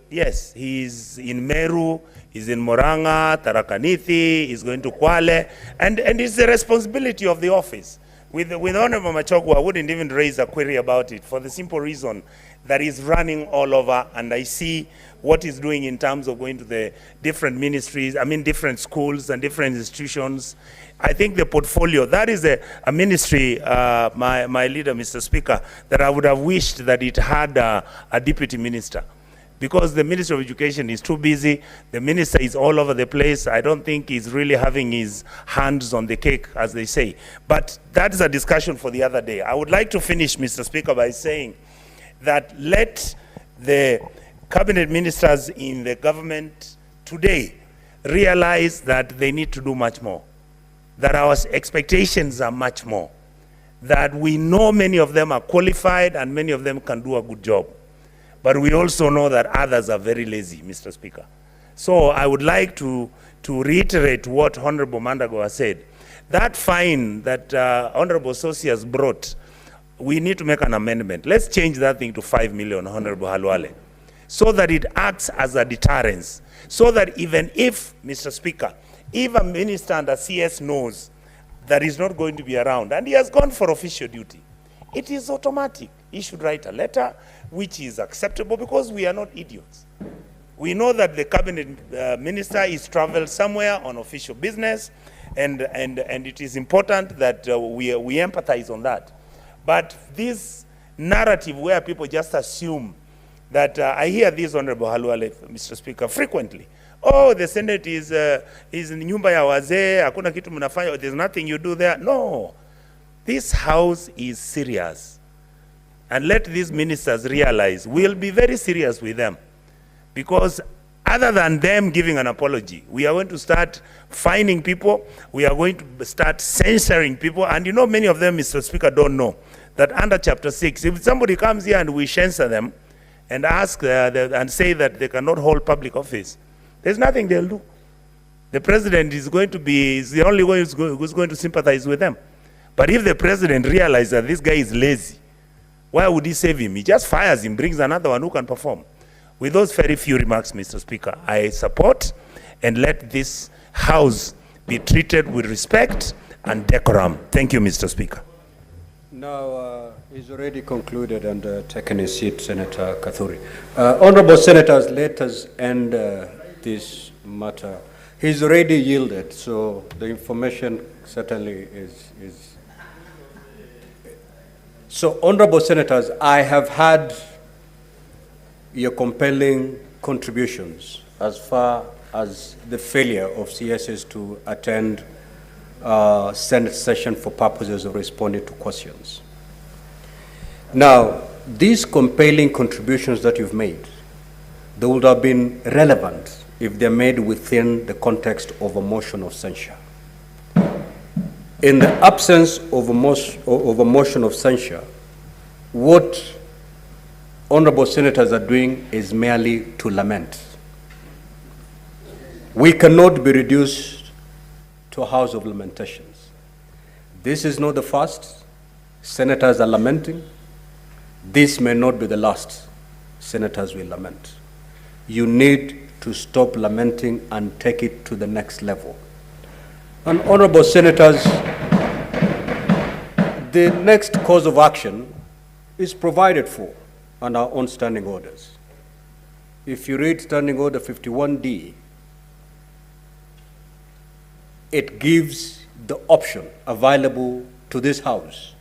Yes, he's in Meru, he's in Moranga, Tharaka-Nithi, he's going to Kwale, and it's the responsibility of the office. With Honorable Machogu, I wouldn't even raise a query about it, for the simple reason that he's running all over, and I see what he's doing in terms of going to the different ministries, different schools and different institutions. I think the portfolio, that is a ministry, my leader, Mr. Speaker, that I would have wished that it had a deputy minister. because the Ministry of Education is too busy. The minister is all over the place. I don't think he's really having his hands on the cake, as they say. But that is a discussion for the other day. I would like to finish, Mr. Speaker, by saying that let the cabinet ministers in the government today realize that they need to do much more, that our expectations are much more, that we know many of them are qualified and many of them can do a good job. But we also know that others are very lazy, Mr. Speaker. So I would like to reiterate what Honorable Mandago has said. That fine that Honorable Sosi has brought, we need to make an amendment. Let's change that thing to 5 million, Honorable Halwale, so that it acts as a deterrence, so that even if, Mr. Speaker, if a minister and a CS knows that he's not going to be around and he has gone for official duty, it is automatic. He should write a letter which is acceptable, because we are not idiots. We know that the cabinet minister is traveled somewhere on official business, and it is important that we empathize on that. But this narrative where people just assume that, I hear this, Honorable Halwale, Mr. Speaker, frequently. Oh, the Senate is nyumba ya wazee, hakuna kitu mnafanya, there's nothing you do there. No, this house is serious. And let these ministers realize we'll be very serious with them. Because other than them giving an apology, we are going to start fining people, we are going to start censoring people, and you know many of them, Mr. Speaker, don't know that under Chapter 6, if somebody comes here and we censor them and ask and say that they cannot hold public office, there's nothing they'll do. The president is the only one who's going to sympathize with them. But if the president realizes that this guy is lazy, why would he save him? He just fires him, brings another one who can perform. With those very few remarks, Mr. Speaker, I support and let this House be treated with respect and decorum. Thank you, Mr. Speaker. Now, he's already concluded and taken his seat, Senator Kathuri. Honorable Senators, let us end this matter. He's already yielded, so the information certainly is. So, Honorable Senators, I have had your compelling contributions as far as the failure of CSS to attend Senate session for purposes of responding to questions. Now, these compelling contributions that you've made, they would have been relevant if they're made within the context of a motion of censure. In the absence of a motion of censure, what honorable senators are doing is merely to lament. We cannot be reduced to a house of lamentations. This is not the first. Senators are lamenting. This may not be the last. Senators will lament. You need to stop lamenting and take it to the next level. And honorable senators, the next course of action is provided for under our own standing orders. If you read Standing Order 51D, it gives the option available to this House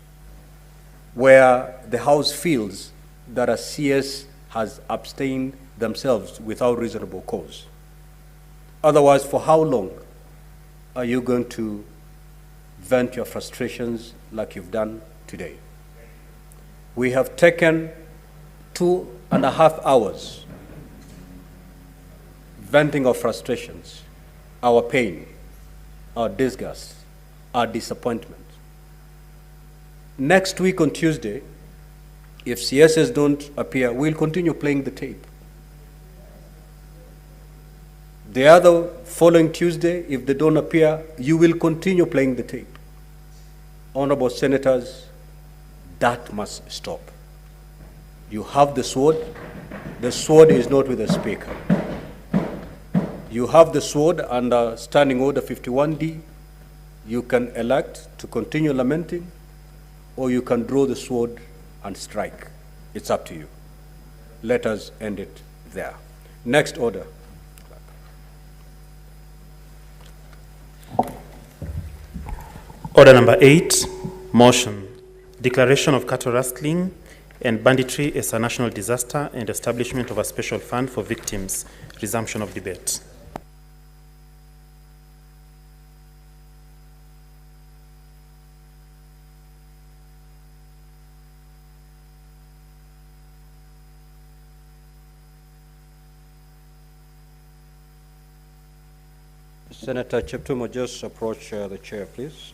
where the House feels that a CS has abstained themselves without reasonable cause. Otherwise, for how long are you going to vent your frustrations like you've done today? We have taken 2.5 hours venting our frustrations, our pain, our disgust, our disappointment. Next week on Tuesday, if CSS don't appear, we'll continue playing the tape. The other following Tuesday, if they don't appear, you will continue playing the tape. Honorable senators, that must stop. You have the sword. The sword is not with the speaker. You have the sword under Standing Order 51D. You can elect to continue lamenting, or you can draw the sword and strike. It's up to you. Let us end it there. Next order. Order number 8, motion. Declaration of cattle rustling and banditry as a national disaster and establishment of a special fund for victims. Resumption of debate. Senator Cheptumo, just approach the chair, please.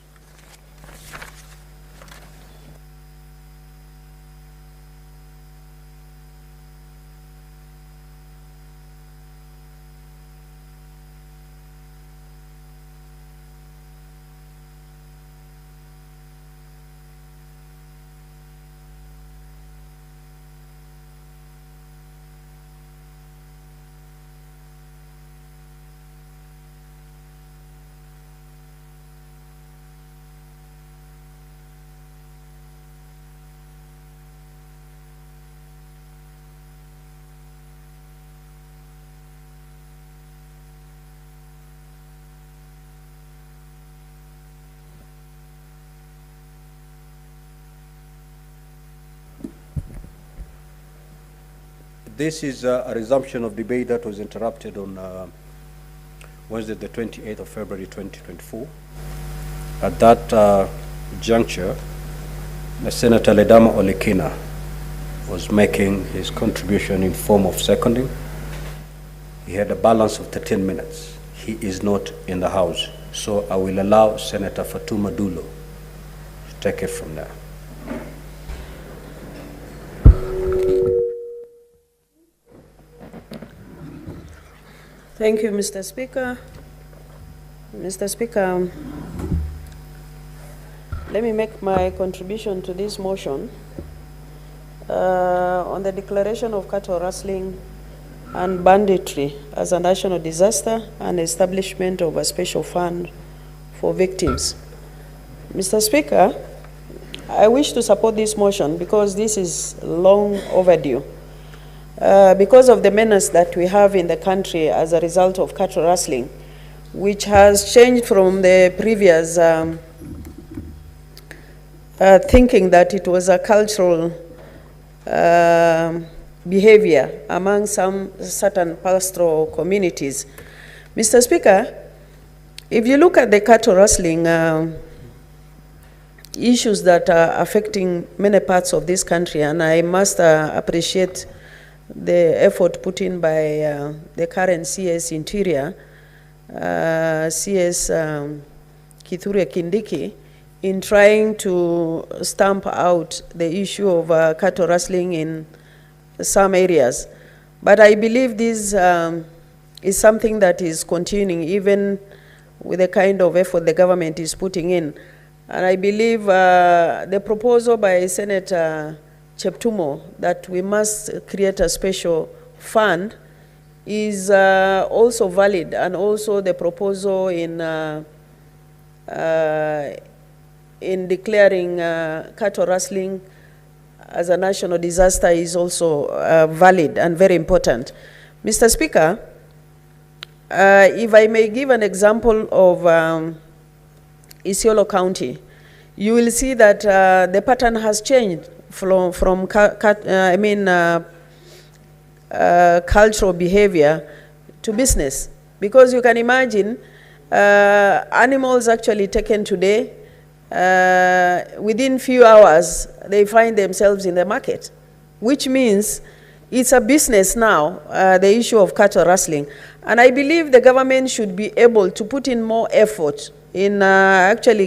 This is a resumption of debate that was interrupted on Wednesday, the 28th of February, 2024. At that juncture, Senator Ledama Olekina was making his contribution in form of seconding. He had a balance of 13 minutes. He is not in the House, so I will allow Senator Fatuma Dulo to take it from there. Thank you, Mr. Speaker. Mr. Speaker, let me make my contribution to this motion on the declaration of cattle rustling and banditry as a national disaster and establishment of a special fund for victims. Mr. Speaker, I wish to support this motion because this is long overdue. Because of the menace that we have in the country as a result of cattle rustling, which has changed from the previous thinking that it was a cultural behavior among some certain pastoral communities. Mr. Speaker, if you look at the cattle rustling issues that are affecting many parts of this country, and I must appreciate the effort put in by the current CS Interior, CS Kithure Kindiki, in trying to stamp out the issue of cattle rustling in some areas. But I believe this is something that is continuing even with the kind of effort the government is putting in. And I believe the proposal by Senator Cheptumo that we must create a special fund is also valid, and also the proposal in declaring cattle rustling as a national disaster is also valid and very important. Mr. Speaker, if I may give an example of Isiolo County, you will see that the pattern has changed from cultural behavior to business. Because you can imagine animals actually taken today, within few hours, they find themselves in the market, which means it's a business now, the issue of cattle rustling. And I believe the government should be able to put in more effort in actually